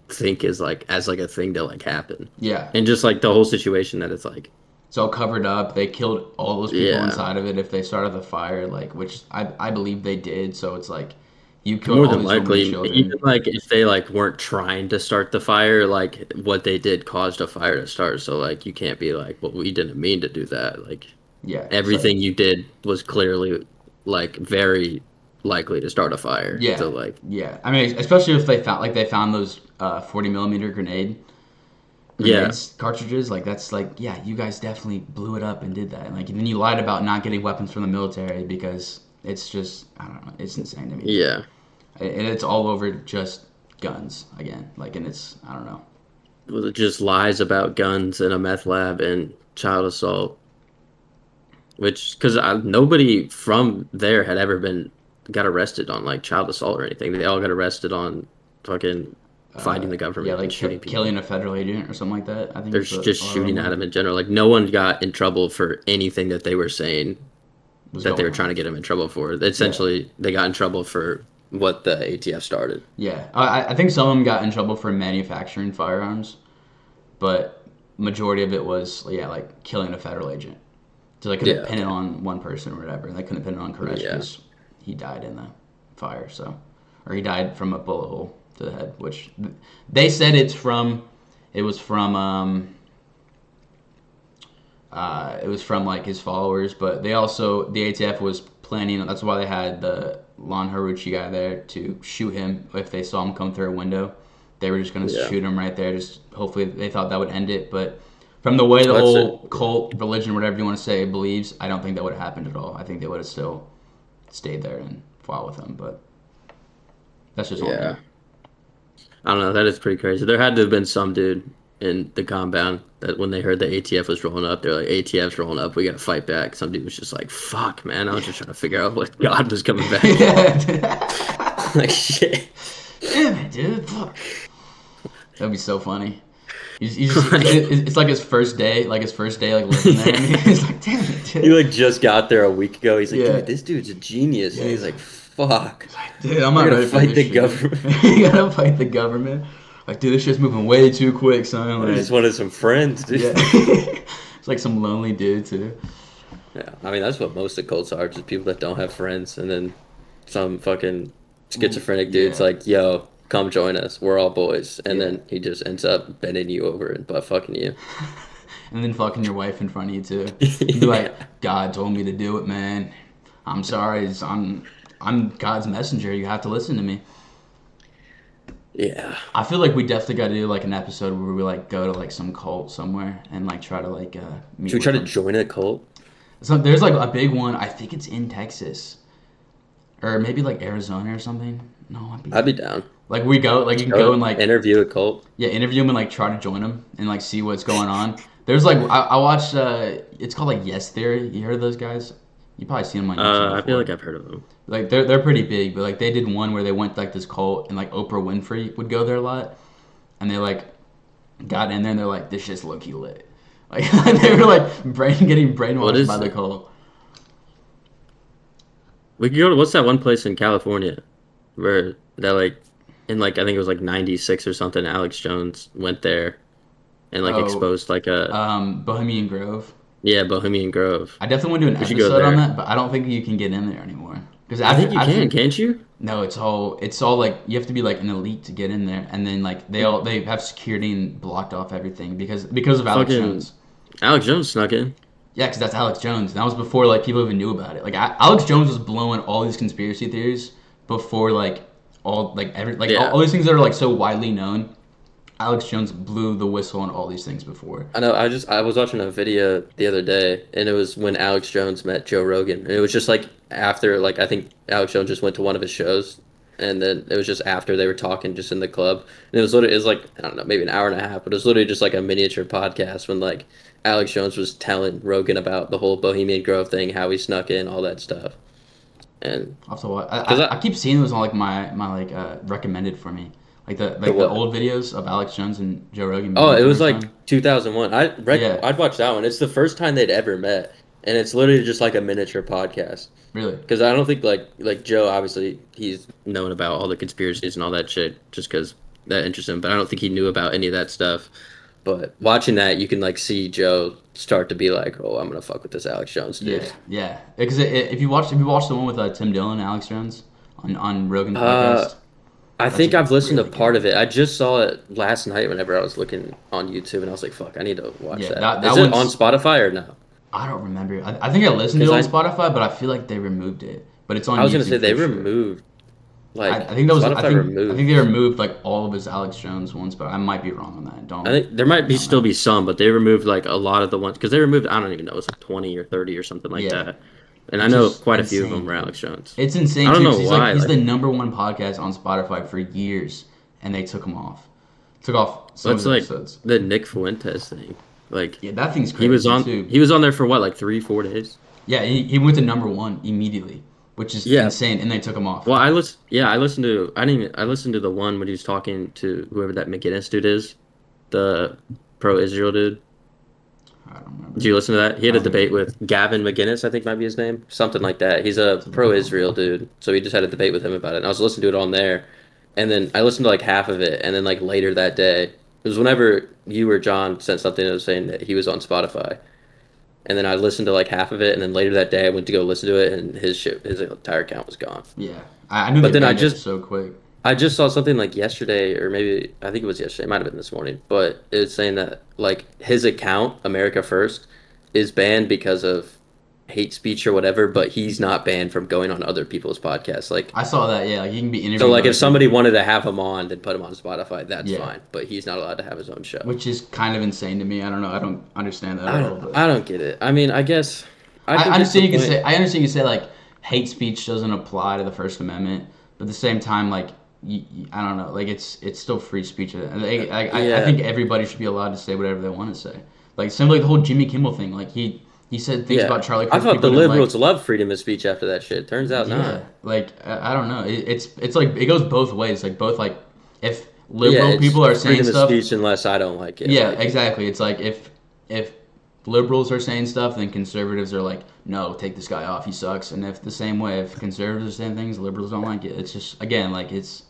think is like as like a thing to like happen.
Yeah,
And just like the whole situation that it's like,
it's all covered up. They killed all those people
yeah,
inside of it if they started the fire, like which I believe they did. So it's like you killed
more
all
than
these women and
likely,
children.
even like if they like weren't trying to start the fire, like what they did caused a fire to start. So like you can't be like, well, we didn't mean to do that. Like
Yeah. So
everything you did was clearly like very likely to start a fire.
yeah,
So like,
yeah. I mean, especially if they found those 40 millimeter
yeah,
grenades cartridges. Like that's like yeah, you guys definitely blew it up and did that. And like and then you lied about not getting weapons from the military because it's just I don't know. It's insane to me.
yeah.
And it's all over just guns again. Like and it's I don't know.
Well, it just lies about guns in a meth lab and child assault, which because nobody from there had ever been got arrested on like child assault or anything. They all got arrested on fucking fighting the
Yeah,
government
like
and shooting
killing
people.
a federal agent or something like that. I think
They're
it's
just
a lot of them
shooting at
were.
them in general. Like no one got in trouble for anything that they were saying that they were trying to get him in trouble for. Essentially, they got in trouble for what the ATF started.
Yeah, I think some of them got in trouble for manufacturing firearms, but majority of it was like killing a federal agent. So they couldn't pin it on one person or whatever. They couldn't pin it on Koresh because he died in the fire. Or he died from a bullet hole to the head, which they said it was from like his followers, but the ATF was planning. That's why they had the Lon Haruchi guy there to shoot him if they saw him come through a window. They were just going to shoot him right there. Just hopefully they thought that would end it, but from the way the whole cult, religion, whatever you want to say, believes, I don't think that would have happened at all. I think they would have still stayed there and fought with him, but that's just all.
I don't know. That is pretty crazy. There had to have been some dude in the compound that when they heard the ATF was rolling up, they're like, ATF's rolling up, we gotta fight back. Some dude was just like, fuck, man, I was just trying to figure out what God was coming back. Like, shit.
Damn it, dude, fuck. That'd be so funny. It's like his first day, like living there. He's like, damn it, dude.
He like just got there a week ago. He's like, dude, this dude's a genius. And he's like, fuck.
Dude, I'm not ready to
fight the government.
You gotta fight the government. Like, dude, this shit's moving way too quick, son. Like,
I just wanted some friends, dude.
Yeah. It's like some lonely dude, too.
Yeah, I mean, that's what most of cults are, just people that don't have friends. And then some fucking schizophrenic dude's like, yo, come join us. We're all boys. And then he just ends up bending you over and butt fucking you.
And then fucking your wife in front of you, too. You'd be like, God told me to do it, man. I'm sorry. I'm God's messenger. You have to listen to me.
Yeah.
I feel like we definitely got to do like an episode where we like go to like some cult somewhere and like try to like meet.
Should we try to join a cult?
So there's like a big one. I think it's in Texas, or maybe like Arizona or something. No,
I'd be down.
Like you can go and like
interview a cult.
Yeah, interview them and like try to join them and like see what's going on. There's like I watched. It's called like Yes Theory. You heard of those guys? You probably seen them on YouTube.
I feel like I've heard of them.
Like they're pretty big, but like they did one where they went like this cult and like Oprah Winfrey would go there a lot, and they like got in there and they're like, this shit's low key lit. Like they were like getting brainwashed by the cult.
We could go to what's that one place in California where that like in like I think it was like '96 or something. Alex Jones went there and like exposed like a
Bohemian Grove.
Yeah, Bohemian Grove.
I definitely want to do an episode on that, but I don't think you can get in there anymore. Because
I think you can, can't you?
No, it's all like you have to be like an elite to get in there, and then like they have security and blocked off everything because of Alex Jones.
Alex Jones snuck in.
Yeah, because that's Alex Jones. That was before like people even knew about it. Like Alex Jones was blowing all these conspiracy theories before like all like all these things that are like so widely known. Alex Jones blew the whistle on all these things before.
I know. I was watching a video the other day, and it was when Alex Jones met Joe Rogan, and it was just like after, like I think Alex Jones just went to one of his shows, and then it was just after they were talking just in the club, and it was like I don't know, maybe an hour and a half, but it was literally just like a miniature podcast when like Alex Jones was telling Rogan about the whole Bohemian Grove thing, how he snuck in, all that stuff. And
also, I keep seeing those on like my like recommended for me. Like the old videos of Alex Jones and Joe Rogan.
Oh, it was like 2001. I'd watch that one. It's the first time they'd ever met, and it's literally just like a miniature podcast.
Really?
Because I don't think like Joe, obviously he's known about all the conspiracies and all that shit just because that interests him, but I don't think he knew about any of that stuff. But watching that, you can like see Joe start to be like, "Oh, I'm gonna fuck with this Alex Jones dude."
Yeah. Because if you watch the one with Tim Dillon and Alex Jones on Rogan's podcast.
I think I've listened to part of it. I just saw it last night whenever I was looking on YouTube, and I was like, "Fuck, I need to watch that." Is it on Spotify or no?
I don't remember. I think I listened to it on Spotify, but I feel like they removed it. But it's on YouTube.
I was gonna say they removed. Like
I think that was.
Spotify removed.
I think they removed like all of his Alex Jones ones, but I might be wrong on that.
I think there might still be some, but they removed like a lot of the ones because they removed. I don't even know. It's like 20 or 30 or something like that. And I know quite a few of them were Alex Jones.
It's insane.
I don't know why.
He's the number one podcast on Spotify for years, and they took him off. Took off some of the episodes.
The Nick Fuentes thing. Like
that thing's crazy.
He was on there for what, like 3-4 days?
Yeah, he went to number one immediately, which is insane, and they took him off.
Well, I listened to the one when he was talking to whoever that McGinnis dude is, the pro-Israel dude.
I don't remember.
Did you listen to that? He had a debate with Gavin McGinnis, I think might be his name, something like that. He's a pro-Israel dude, so he just had a debate with him about it. And I was listening to it on there, and then I listened to like half of it, and then like later that day, it was whenever you or John sent something that was saying that he was on Spotify, and then I listened to like half of it, and then later that day I went to go listen to it, and his entire account was gone.
Yeah, I knew.
But
they
then
banned it so quick.
I just saw something like yesterday, or maybe I think it was yesterday. It might have been this morning, but it's saying that like his account, America First, is banned because of hate speech or whatever. But he's not banned from going on other people's podcasts. Like
I saw that. Yeah, like he can be interviewed.
so, like if somebody wanted to have him on, then put him on Spotify. That's
Yeah.
fine. But he's not allowed to have his own show.
which is kind of insane to me. I don't know. I don't understand that
I
at all.
don't,
But
I don't get it. I mean, I guess
I understand you can say. I understand you can say like hate speech doesn't apply to the First Amendment, but at the same time, like I don't know. Like it's still free speech. I think everybody should be allowed to say whatever they want to say. Like simply like the whole Jimmy Kimmel thing. Like he said things about Charlie Kirk.
I thought the
people didn't
liberals loved freedom of speech after that shit. Turns out
Yeah,
not.
like I don't know. It's like it goes both ways. Like both like if liberal people are saying
freedom
stuff.
of speech unless I don't like it.
Yeah,
Like,
exactly. It's like if liberals are saying stuff, then conservatives are like, no, take this guy off, he sucks. And if the same way, if conservatives are saying things, liberals don't like it. It's just again like it's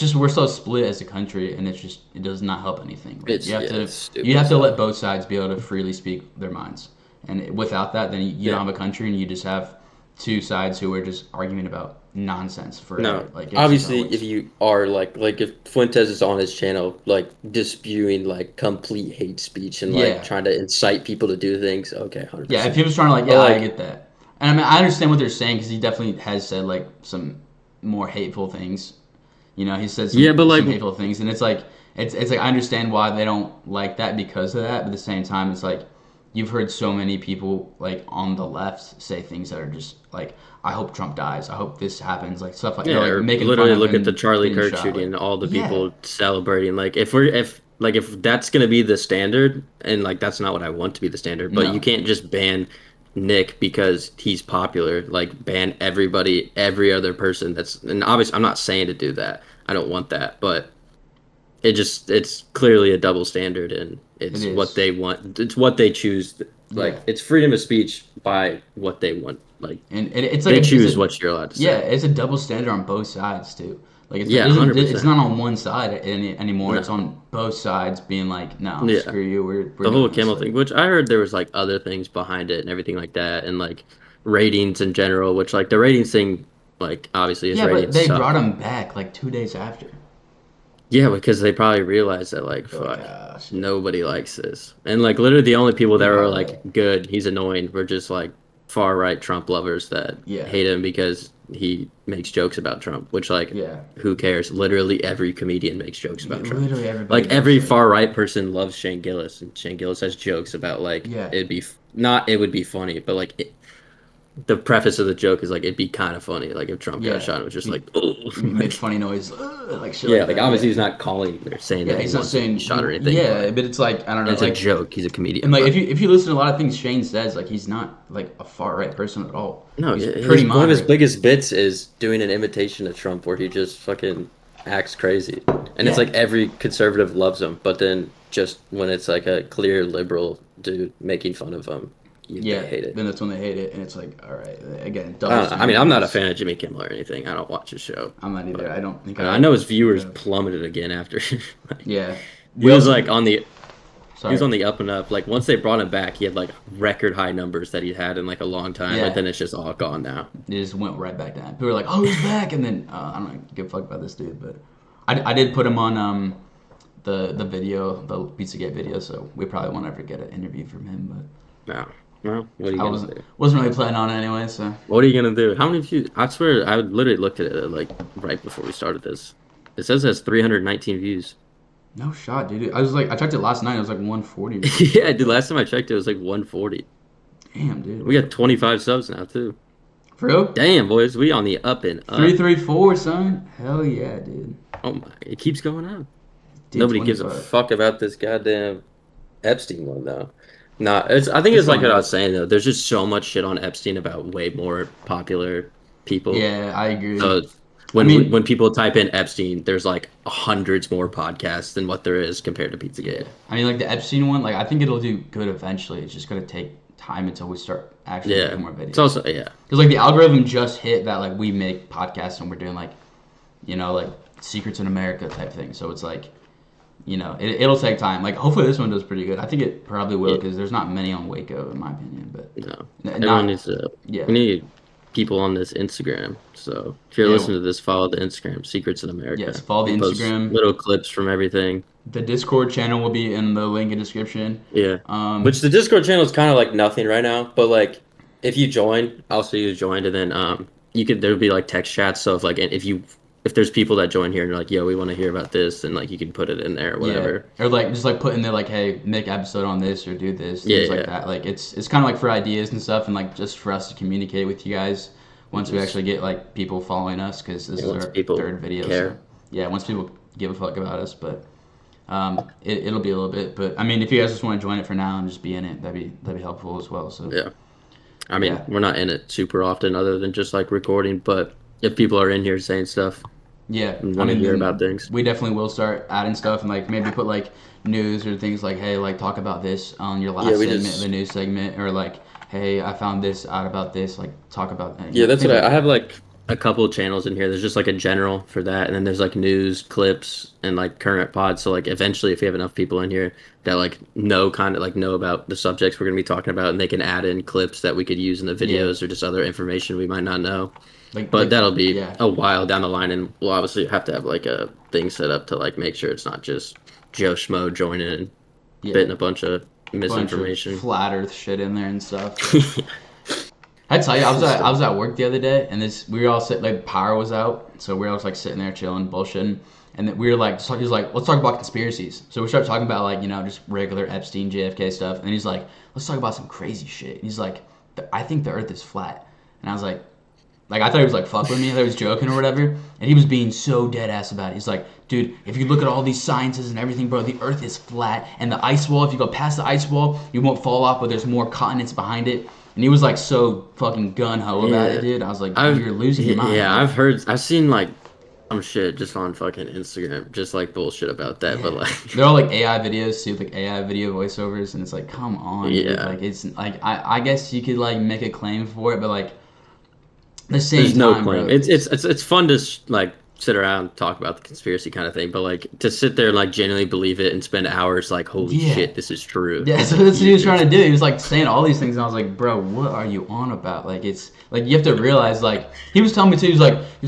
just we're so split as a country, and it does not help anything. Like,
it's
you have to let both sides be able to freely speak their minds, and without that, then you don't have a country, and you just have two sides who are just arguing about nonsense forever.
No,
Like
obviously, if you are like if Fuentes is on his channel, like disputing like complete hate speech and like trying to incite people to do things, okay, 100%.
Yeah, if he was trying to I get that, and I mean I understand what they're saying because he definitely has said like some more hateful things. You know, he said some hateful things, and it's like I understand why they don't like that because of that, but at the same time, it's like you've heard so many people like on the left say things that are just like, I hope Trump dies, I hope this happens, like stuff like
yeah,
like
or
making
literally
fun of
look
him
at the Charlie
getting
Kirk
shot,
shooting and
like,
all the people celebrating. Like if that's gonna be the standard, and like that's not what I want to be the standard, but
No.
you can't just ban Nick because he's popular. Like ban everybody, every other person that's, and obviously I'm not saying to do that. I don't want that, but it's clearly a double standard, and it's what they want. It's what they choose. Like it's freedom of speech by what they want. Like
and it's like
they choose what you're allowed to say.
Yeah, it's a double standard on both sides too. Like it's,
100%.
It's not on one side anymore.
No.
It's on both sides being like, no, screw you. We're
the whole
doing
Kimmel
this.
thing, which I heard there was like other things behind it and everything like that, and like ratings in general. Which like the ratings thing, like obviously his ratings
but they
suck.
brought him back like 2 days after.
Yeah, because they probably realized that like fuck, nobody likes this, and like literally the only people that were like good, he's annoying, were just like far right Trump lovers that hate him because he makes jokes about Trump, which like who cares? Literally every comedian makes jokes about Trump.
Literally everybody.
Like every far right person loves Shane Gillis, and Shane Gillis has jokes about like it would be funny, but like the preface of the joke is like it'd be kind of funny, like if Trump got shot, it was just like
he makes funny noise, like shit.
Yeah,
like
like
that.
obviously he's not calling or saying that
he's not saying
shot or anything.
Yeah, but it's like I don't know.
It's
like,
a joke. He's a comedian.
And like if you listen to a lot of things Shane says, like he's not like a far right person at all.
No,
he's
pretty one of his biggest bits is doing an imitation of Trump where he just fucking acts crazy, and it's like every conservative loves him, but then just when it's like a clear liberal dude making fun of him, they hate it.
Then that's when they hate it, and it's like, all right, again.
I mean, I'm not a fan of Jimmy Kimmel or anything. I don't watch his show.
I'm not either. I don't think.
I know his viewers plummeted again after. Like,
he
was like on the. He was on the up and up. Like once they brought him back, he had like record high numbers that he had in like a long time. But then it's just all gone now.
It just went right back down. People were like, "Oh, he's back," and then I don't give a fuck about this dude. But I did put him on the video, the Pizzagate video. So we probably won't ever get an interview from him. But
no. Well, what are you gonna do?
Wasn't really planning on it anyway. So
what are you gonna do? How many views? I swear, I literally looked at it like right before we started this. It says it has 319 views.
No shot, dude. I checked it last night. It was like 140.
Yeah, dude. Last time I checked, it was like 140.
Damn, dude.
We got 25 subs now too.
For real?
Damn, boys, we on the up and up.
334, son. Hell yeah, dude.
Oh my, it keeps going up.
Dude,
Nobody gives a fuck about this goddamn Epstein one though. Nah, I think it's like what I was saying though. There's just so much shit on Epstein about way more popular people.
Yeah, I agree.
So When people type in Epstein, there's like hundreds more podcasts than what there is compared to Pizzagate.
I mean, like the Epstein one, like I think it'll do good eventually. It's just gonna take time until we start actually making more videos.
It's also
because like the algorithm just hit that like we make podcasts and we're doing like, like Secrets in America type thing. So it's like, it'll take time. Like hopefully this one does pretty good. I think it probably will because there's not many on Waco in my opinion. But
everyone needs to. We need people on this Instagram. So if you're listening to this, follow the Instagram, Secrets in America.
Yes, follow the Instagram.
Little clips from everything.
The Discord channel will be in the link in the description.
Yeah. Which the Discord channel is kind of like nothing right now, but like if you join, I'll see you joined, and then there'll be like text chats. So if there's people that join here and you're like, yo, we want to hear about this, and like you can put it in there or whatever.
Yeah. Or like just like put in there like, hey, make an episode on this or do this, things like that. Like it's kind of like for ideas and stuff, and like just for us to communicate with you guys once we actually get like people following us, because this is our third video. So, once people give a fuck about us, but it'll be a little bit. But I mean, if you guys just want to join it for now and just be in it, that'd be helpful as well. So
yeah, I mean, we're not in it super often other than just like recording, but if people are in here saying stuff.
Yeah,
want to hear about things.
We definitely will start adding stuff and like maybe put like news or things like, hey, like talk about this on your last segment, the news segment, or like, hey, I found this out about this, like talk about that.
Yeah, that's what I have like a couple of channels in here. There's just like a general for that, and then there's like news clips and like current pods. So like eventually, if you have enough people in here that like know about the subjects we're gonna be talking about, and they can add in clips that we could use in the videos or just other information we might not know. But that'll be a while down the line, and we'll obviously have to have like a thing set up to like make sure it's not just Joe Schmo joining and spitting a bunch of misinformation,
flat Earth shit in there and stuff. I tell you, I was at work the other day, and we were all sitting, like power was out, so we were all like sitting there chilling, bullshitting, and then we were like, he was like, let's talk about conspiracies. So we started talking about like just regular Epstein, JFK stuff, and he's like, let's talk about some crazy shit. And he's like, I think the Earth is flat, and I was like. Like, I thought he was, like, fucking with me. I thought he was joking or whatever. And he was being so dead-ass about it. He's like, dude, if you look at all these sciences and everything, bro, the Earth is flat. And the ice wall, if you go past the ice wall, you won't fall off, but there's more continents behind it. And he was, like, so fucking gun-ho about it, dude. I was like, you're losing your mind.
Yeah, I've seen, like, some shit just on fucking Instagram. Just, like, bullshit about that. But, like...
They're all, like, AI videos, too. Like, AI video voiceovers. And it's like, come on, dude. Like, it's... Like, I guess you could, like, make a claim for it, but, like... There's no claim.
Bro, it's fun to like sit around and talk about the conspiracy kind of thing, but like to sit there and like genuinely believe it and spend hours like, holy shit, this is true.
Yeah, so that's what he was trying to do. He was like saying all these things, and I was like, bro, what are you on about? Like it's like you have to realize like he was telling me too. He was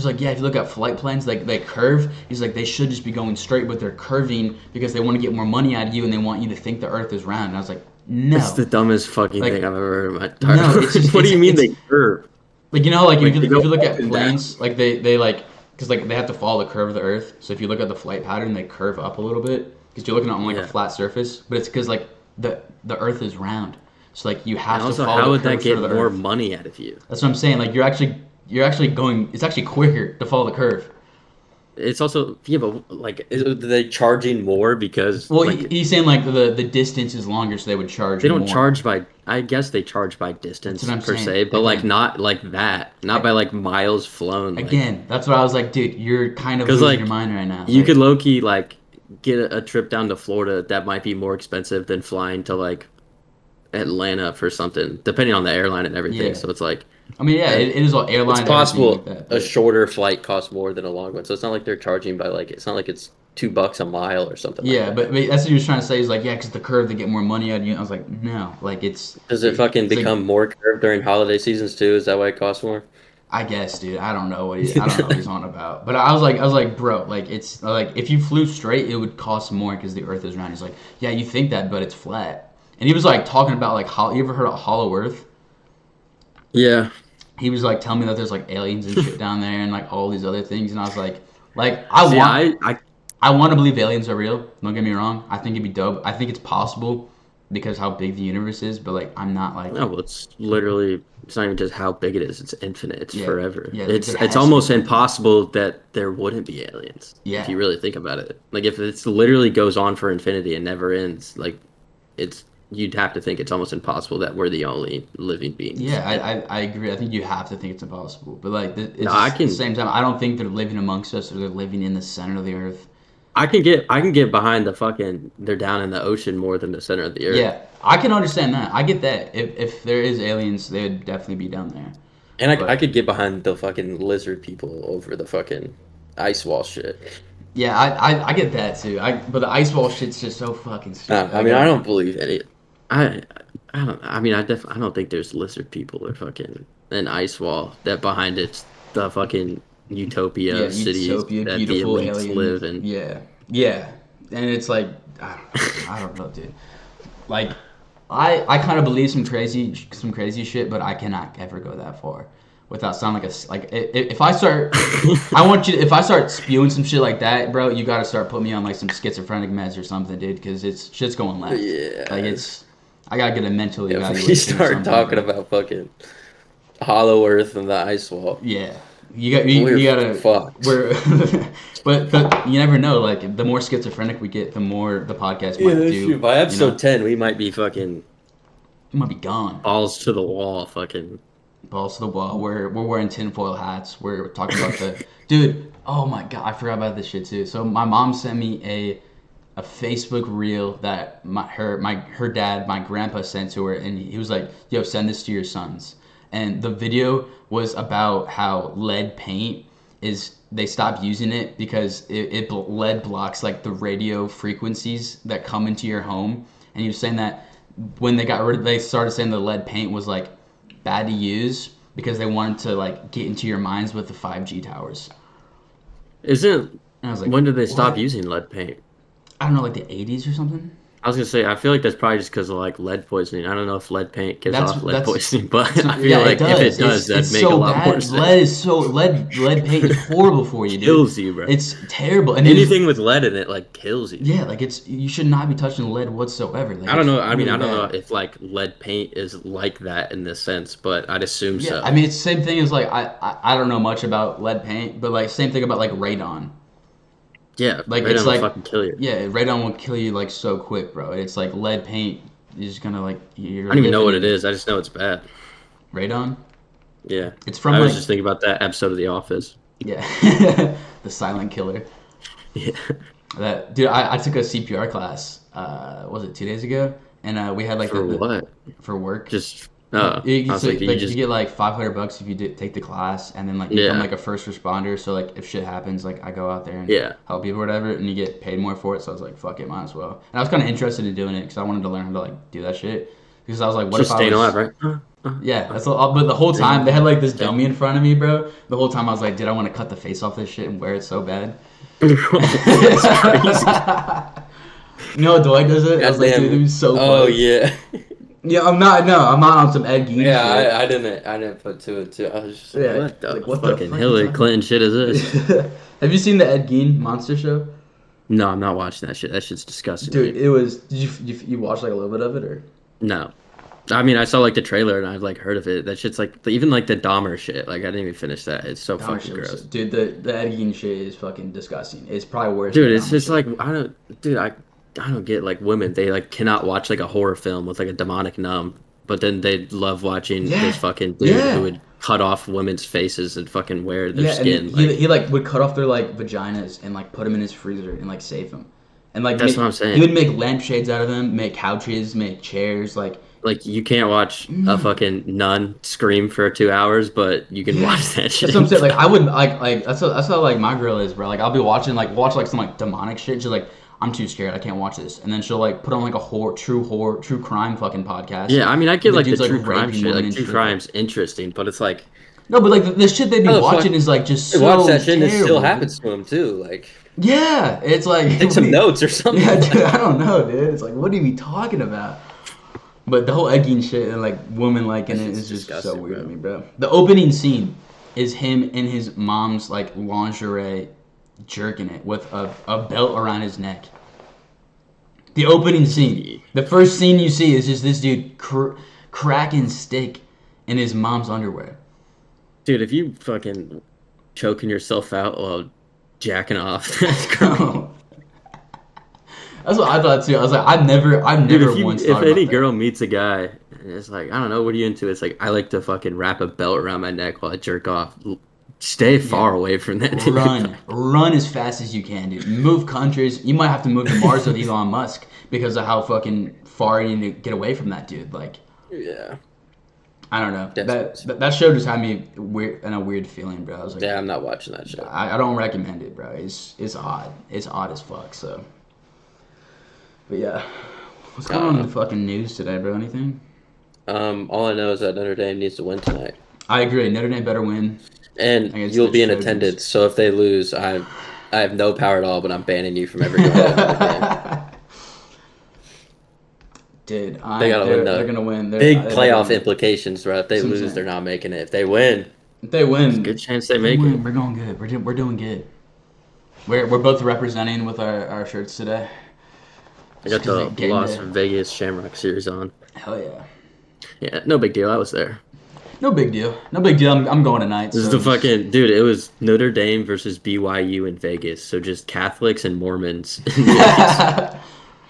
like, yeah, if you look at flight plans, like they curve. He's like, they should just be going straight, but they're curving because they want to get more money out of you and they want you to think the Earth is round. And I was like, no,
it's the dumbest fucking thing I've ever heard in my entire life. What do you mean they curve?
Like, like if you look at planes, like they like, because like they have to follow the curve of the Earth. So if you look at the flight pattern, they curve up a little bit because you're looking on like a flat surface. But it's because like the Earth is round, so like you have to follow.
How would that get more money out of you?
That's what I'm saying. Like you're actually going. It's actually quicker to follow the curve.
It's also but like are they charging more because?
Well, he's saying like the distance is longer, so they would charge.
They don't charge by. I guess they charge by distance per se, but like not like that, not by like miles flown.
Again, that's what I was like, dude. You're kind of losing your mind right now.
You could low key like get a trip down to Florida that might be more expensive than flying to like Atlanta for something, depending on the airline and everything. Yeah. So it's like.
I mean, yeah, it is all airline.
It's possible a shorter flight costs more than a long one, so it's not like they're charging by like it's not like it's $2 a mile or something.
Yeah,
like
but that's what he was trying to say. He's like, yeah, because the curve they get more money out of you. I was like, no, like it's.
Does it fucking become more curved during holiday seasons too? Is that why it costs more?
I guess, dude. I don't know what he's on about. But I was like, bro, like it's like if you flew straight, it would cost more because the Earth is round. He's like, yeah, you think that, but it's flat. And he was like talking about like you ever heard of Hollow Earth?
Yeah.
He was like telling me that there's like aliens and shit down there and like all these other things, and I was like I want to believe aliens are real. Don't get me wrong. I think it'd be dope. I think it's possible because how big the universe is, but like I'm not like.
No, well, it's not even just how big it is. It's infinite. It's forever. Yeah, it's almost impossible that there wouldn't be aliens. Yeah. If you really think about it, like if it's literally goes on for infinity and never ends, like it's you'd have to think it's almost impossible that we're the only living beings.
Yeah, I agree. I think you have to think it's impossible. But like, it's
No,
at the same time, I don't think they're living amongst us or they're living in the center of the earth.
I can get behind the fucking they're down in the ocean more than the center of the earth.
Yeah, I can understand that. I get that. If there is aliens, they would definitely be down there.
And
But
I could get behind the fucking lizard people over the fucking ice wall shit.
yeah, I get that too. But the ice wall shit's just so fucking stupid.
I mean, I don't believe any. I I don't. I mean, I don't think there's lizard people or fucking an ice wall that behind it's the fucking utopia of cities
utopia,
that
beautiful
the elites
aliens.
live in.
Yeah, and it's like I don't know, dude. Like I kind of believe some crazy shit, but I cannot ever go that far without sounding if I start if I start spewing some shit like that, bro, you got to start putting me on like some schizophrenic meds or something, dude, because it's shit's going left.
Yeah.
Like I gotta get a mental evaluation.
If we start talking about fucking Hollow Earth and the ice wall.
Yeah. You gotta
fucked.
But you never know. Like the more schizophrenic we get, the more the podcast might do.
True. By episode 10, we might be fucking.
We might be gone.
Balls to the wall, fucking.
Balls to the wall. We're wearing tinfoil hats. We're talking about the dude. Oh my god, I forgot about this shit too. So my mom sent me a Facebook reel that her dad, my grandpa, sent to her, and he was like, "Yo, send this to your sons." And the video was about how lead paint they stopped using it because lead blocks like the radio frequencies that come into your home. And he was saying that when they started saying the lead paint was like bad to use because they wanted to like get into your minds with the 5G towers.
I was like, when did they stop using lead paint?
I don't know, like the 80s or something.
I was gonna say, I feel like that's probably just because of like lead poisoning. I don't know if lead paint gives off lead poisoning, but I feel like if it does, that'd make a lot more sense.
Lead paint is horrible for you, dude.
Kills you, bro.
It's terrible. And
anything with lead in it like kills you.
Yeah, like you should not be touching lead whatsoever. Like,
I don't know. I mean, I don't know if like lead paint is like that in this sense, but I'd assume so.
I mean, it's the same thing as like I don't know much about lead paint, but like same thing about like radon.
Yeah,
like
radon
it's like
will fucking kill you.
Yeah, radon will kill you like so quick, bro. It's like lead paint is gonna like.
I don't even know what it is. I just know it's bad.
Radon.
Yeah,
it's from.
I was just thinking about that episode of The Office.
Yeah, the silent killer.
Yeah.
That dude, I took a CPR class. Was it 2 days ago? And we had like
what?
For work.
Just.
You get like $500 if you take the class, and then like you become like a first responder. So like if shit happens, like I go out there and help people or whatever, and you get paid more for it. So I was like, fuck it, might as well. And I was kind of interested in doing it because I wanted to learn how to like do that shit. Because I was like, what
just
if
staying
I was
alive, right?
Yeah, that's all. But the whole time they had like this dummy in front of me, bro. The whole time I was like, dude, I want to cut the face off this shit and wear it so bad.
That's crazy.
You know, Dwight does it. I was like, dude, it was so funny.
Oh yeah.
Yeah, I'm not on some Ed Gein
shit. I didn't put two and two. I was just like, what the fucking Hillary Clinton shit is this?
Have you seen the Ed Gein monster show?
No, I'm not watching that shit. That shit's disgusting.
Dude, it was. Did you watch like a little bit of it or?
No. I mean, I saw like the trailer and I've like heard of it. That shit's like even like the Dahmer shit. Like I didn't even finish that. It's so fucking gross.
Dude, the Ed Gein shit is fucking disgusting. It's probably worse.
Dude, it's just like I don't get like women. They like cannot watch like a horror film with like a demonic numb, but then they love watching this fucking dude who would cut off women's faces and fucking wear their skin.
And he like would cut off their like vaginas and like put them in his freezer and like save them. And like
that's what I'm saying.
He would make lampshades out of them, make couches, make chairs, like
you can't watch a fucking nun scream for 2 hours, but you can watch that shit.
That's what I'm saying. Like I would like that's how like my girl is, bro. Like I'll be watching like some like demonic shit. She's like, I'm too scared. I can't watch this. And then she'll like put on like a true crime fucking podcast.
Yeah, I mean, I get like the true crime shit. Like true crime's interesting, but it's like
no, but like the shit they be watching is like just so
watch that shit
terrible,
and it still happens to them too. Like
yeah, it's like
take some notes or something.
Yeah, dude, I don't know, dude. It's like what are we talking about? But the whole Ed Gein shit and like woman liking it is just so weird to me, bro. The opening scene is him in his mom's like lingerie jerking it with a belt around his neck. The opening scene. The first scene you see is just this dude cracking stick in his mom's underwear.
Dude, if you fucking choking yourself out while jacking off, that's great.
That's what I thought too. I was like, I've never
Dude,
once
if
thought
any
about that.
girl meets a guy, and it's like, I don't know, what are you into? It's like, I like to fucking wrap a belt around my neck while I jerk off. Stay far
Yeah.
away from that. Dude.
Run as fast as you can, dude. Move countries. You might have to move to Mars with Elon Musk because of how fucking far you need to get away from that dude. Like,
Yeah.
I don't know.
Definitely.
That show just had me in a weird feeling, bro. I was like,
Yeah, I'm not watching that show.
I don't recommend it, bro. It's odd. It's odd as fuck. So, but yeah, what's going on in the fucking news today, bro? Anything?
All I know is that Notre Dame needs to win tonight.
I agree. Notre Dame better win.
And
against
you'll
the
be in
Trojans.
attendance, so if they lose, I have no power at all, but I'm banning you from ever going to Notre Dame.
Dude,
They gotta win, though.
they're gonna win.
Big
They're
playoff
gonna-
implications, bro. If they
That's what I'm
lose,
saying.
they're not making it. If they win,
If they win,
good chance they
if
make
win,
it.
We're going good. We're doing good. We're both representing with our shirts today.
I got
Just 'cause
the
they gained
Las
it.
Vegas Shamrock series on.
Hell yeah.
Yeah, no big deal. I was there.
No big deal. No big deal. I'm going tonight.
This is
so
the fucking dude. It was Notre Dame versus BYU in Vegas. So just Catholics and Mormons. in Vegas.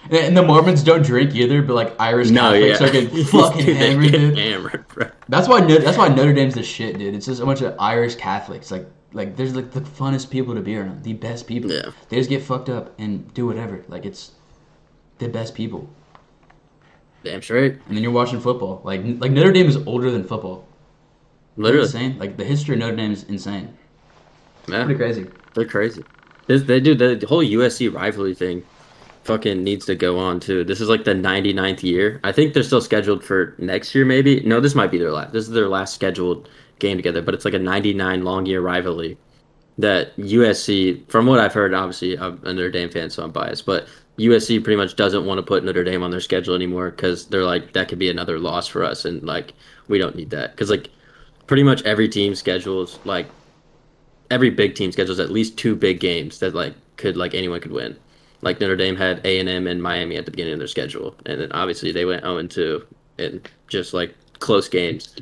And the Mormons don't drink either, but like Irish Catholics are getting fucking
Dude, they
hammered,
get
dude.
hammered, bro.
That's why Notre Dame's the shit, dude. It's just a bunch of Irish Catholics. Like there's like the funnest people to be around, the best people.
Yeah.
They just get fucked up and do whatever. Like it's the best people.
Damn straight.
And then you're watching football. Like Notre Dame is older than football.
Literally.
Insane. Like the history of Notre Dame is insane.
Yeah.
Pretty crazy.
They're crazy. They do the whole USC rivalry thing. Fucking needs to go on too. This is like the 99th year. I think they're still scheduled for next year, maybe. No, this might be their last. This is their last scheduled game together. But it's like a 99 long year rivalry that USC, from what I've heard, obviously I'm a Notre Dame fan, so I'm biased. But USC pretty much doesn't want to put Notre Dame on their schedule anymore because they're like that could be another loss for us, and like we don't need that because like pretty much every team schedules like every big team schedules at least two big games that like anyone could win. Like Notre Dame had A&M and Miami at the beginning of their schedule, and then obviously they went 0-2 in just like close games.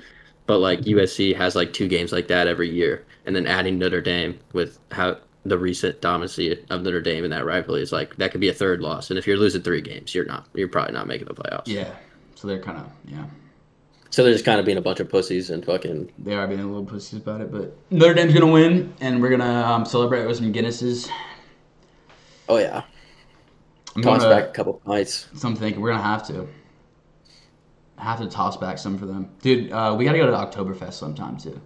But like USC has like two games like that every year, and then adding Notre Dame with how the recent dominancy of Notre Dame in that rivalry is like that could be a third loss. And if you're losing three games, you're probably not making the playoffs.
Yeah. So they're kind of
So they're just kind of being a bunch of pussies and fucking.
They are being a little pussies about it, but Notre Dame's gonna win, and we're gonna celebrate with some Guinnesses.
Oh yeah.
I'm
Toss
gonna,
back a couple pints.
So I'm thinking we're gonna have to toss back some for them, dude. We gotta go to Oktoberfest sometime too.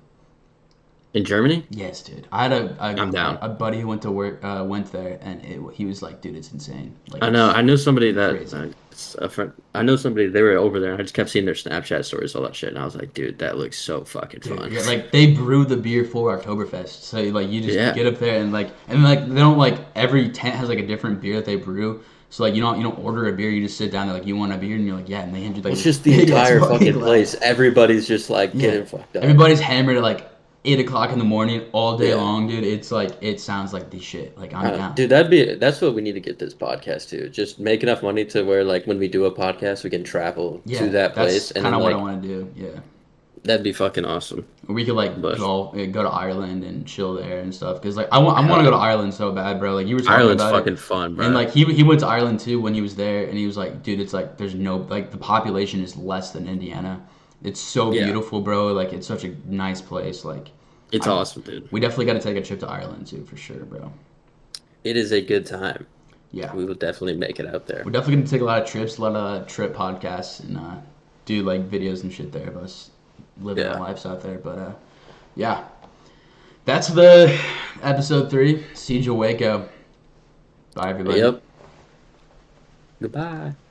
In Germany?
Yes, dude. I had
I'm down.
a buddy who went to work, went there, and he was like, dude, it's insane. Like,
I know. I know somebody that
crazy.
it's a friend. I know somebody. They were over there, and I just kept seeing their Snapchat stories, all that shit, and I was like, dude, that looks so fucking fun.
Yeah, like they brew the beer for Oktoberfest, so like you just
Yeah.
get up there and they don't like every tent has like a different beer that they brew. So like you don't order a beer, you just sit down there like you want a beer and you're like yeah, and they hand you like
It's just the
Yeah, it's
entire fucking
loud.
place. Everybody's just like getting fucked up.
Everybody's hammered at like 8 o'clock in the morning all day
Yeah.
long, dude. It's like it sounds like the shit. Like I'm down.
Dude, that's what we need to get this podcast to. Just make enough money to where like when we do a podcast, we can travel to that place, and
kind
then
of what I
like
want to do. Yeah.
that'd be fucking awesome.
We could like
But-
go to Ireland and chill there and stuff. Cause like I want to go to Ireland so bad, bro. Like you were talking
Ireland's
about
fucking
it.
fun, bro.
And like he went to Ireland too when he was there, and he was like, dude, it's like there's no like the population is less than Indiana. It's so
Yeah.
beautiful, bro. Like it's such a nice place. Like
it's awesome, dude.
we definitely got to take a trip to Ireland too, for sure, bro.
It is a good time.
Yeah,
We will definitely make it out there.
we're definitely gonna take a lot of trips, a lot of trip podcasts, and do like videos and shit there of us living our lives out there. But yeah, that's the episode 3, Siege of Waco. Bye, everybody.
Yep. Goodbye.